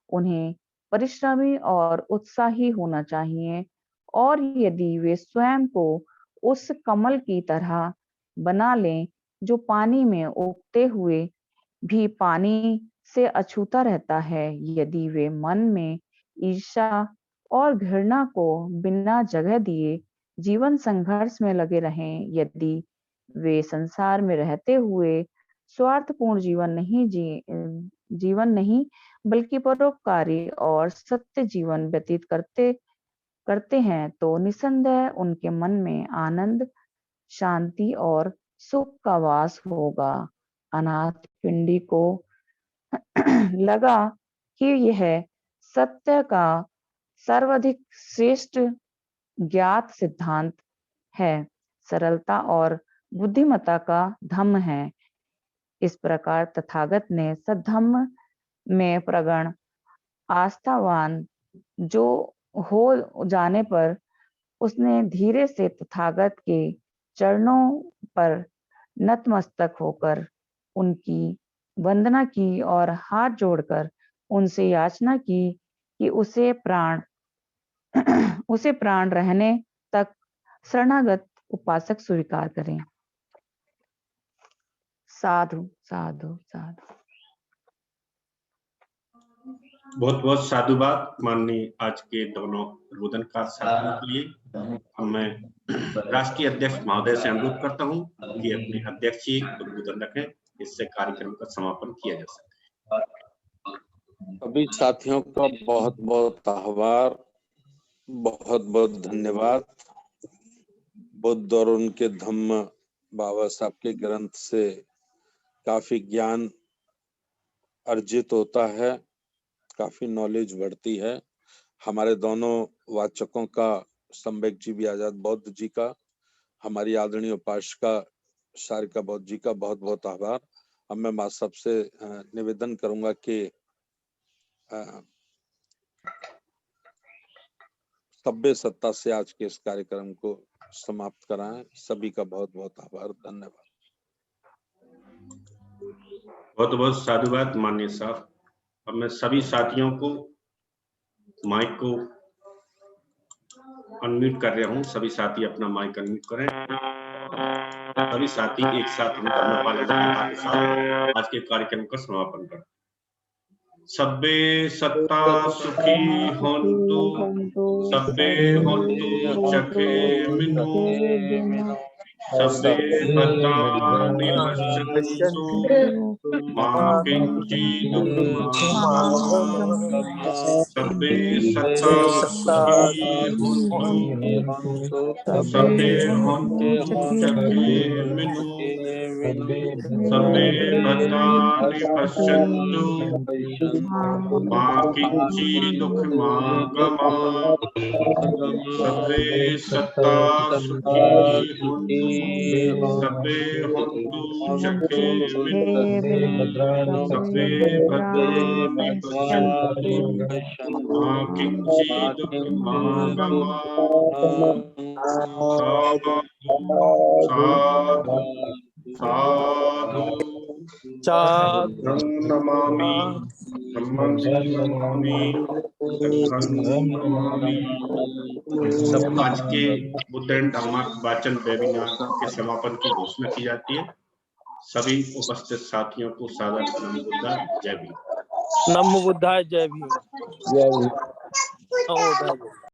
उन्हें परिश्रमी और उत्साही होना चाहिए, और यदि वे स्वयं को उस कमल की तरह बना लें जो पानी में उगते हुए भी पानी से अछूता रहता है, यदि वे मन में ईर्ष्या और घृणा को बिना जगह दिए जीवन संघर्ष में लगे रहें, यदि वे संसार में रहते हुए स्वार्थपूर्ण जीवन नहीं बल्कि परोपकारी और सत्य जीवन व्यतीत करते हैं, तो निसंदेह उनके मन में आनंद, शांति और सुख का वास होगा। अनाथ पिंडी को लगा कि यह सत्य का सर्वाधिक श्रेष्ठ ज्ञात सिद्धांत है, सरलता और बुद्धिमत्ता का धम्म है। इस प्रकार तथागत ने सद्धम्म में प्रगण आस्थावान जो हो जाने पर उसने धीरे से तथागत के चरणों पर नतमस्तक होकर उनकी वंदना की और हाथ जोड़कर उनसे याचना की कि उसे प्राण रहने तक शरणागत उपासक स्वीकार करें। साधु साधु साधु। बहुत बहुत साधुवाद माननीय आज के दोनों उद्बोधनकार साथियों के लिए। अब मैं राष्ट्रीय अध्यक्ष महोदय से अनुरोध करता हूं कि अपने अध्यक्षीय उद्बोधन रखें, इससे कार्यक्रम का समापन किया जा सके। सभी साथियों का बहुत बहुत आभार, बहुत बहुत धन्यवाद। बुद्ध और उनके धम्म बाबा साहब के ग्रंथ से काफी ज्ञान अर्जित होता है, काफी नॉलेज बढ़ती है। हमारे दोनों वाचकों का, सम्यक जीवी आजाद बौद्ध जी का, हमारी आदरणीय उपासिका सारिका बौद्ध जी का बहुत बहुत आभार। अब मैं मां सबसे निवेदन करूंगा कि सभ्य सत्ता से आज के इस कार्यक्रम को समाप्त कराएं। सभी का बहुत बहुत आभार, धन्यवाद। बहुत बहुत साधुवाद माननीय साहब। अब मैं सभी साथियों को माइक को अनम्यूट कर रहा हूं। सभी साथी अपना माइक अनम्यूट करें। सभी साथी एक साथ हम धर्म पालन के साथ आज के कार्यक्रम का समापन करें। सब्बे सत्ता सुखी होन्तु, सब्बे होन्तु चखेमिनो, सब्बे भद्राणि पश्यन्तु, मा किंचित् दुःखमाप्नुयात्। सब्बे सत्ता सुखी होन्तु, सब्बे होन्तु चखेमिनो, सब्बे भद्राणि पश्यन्तु, मा किंचित् दुःखमागमात्। सब्बे सत्ता सुखी होन्तु, सब्बे होन्तु चखेमिनो, सब्बे भद्राणि पश्यन्तु, मा किंचित् दुःखमागमात्। साधु साधु साधु नमामि, धम्मं नमामि, संघं नमामि। आज के बुद्ध एंड धम्मा वाचन वेबिनार के समापन की घोषणा की जाती है। सभी उपस्थित साथियों को सादर नमो बुद्धाय, जय भीम। नमो बुद्धाय, जय भीम।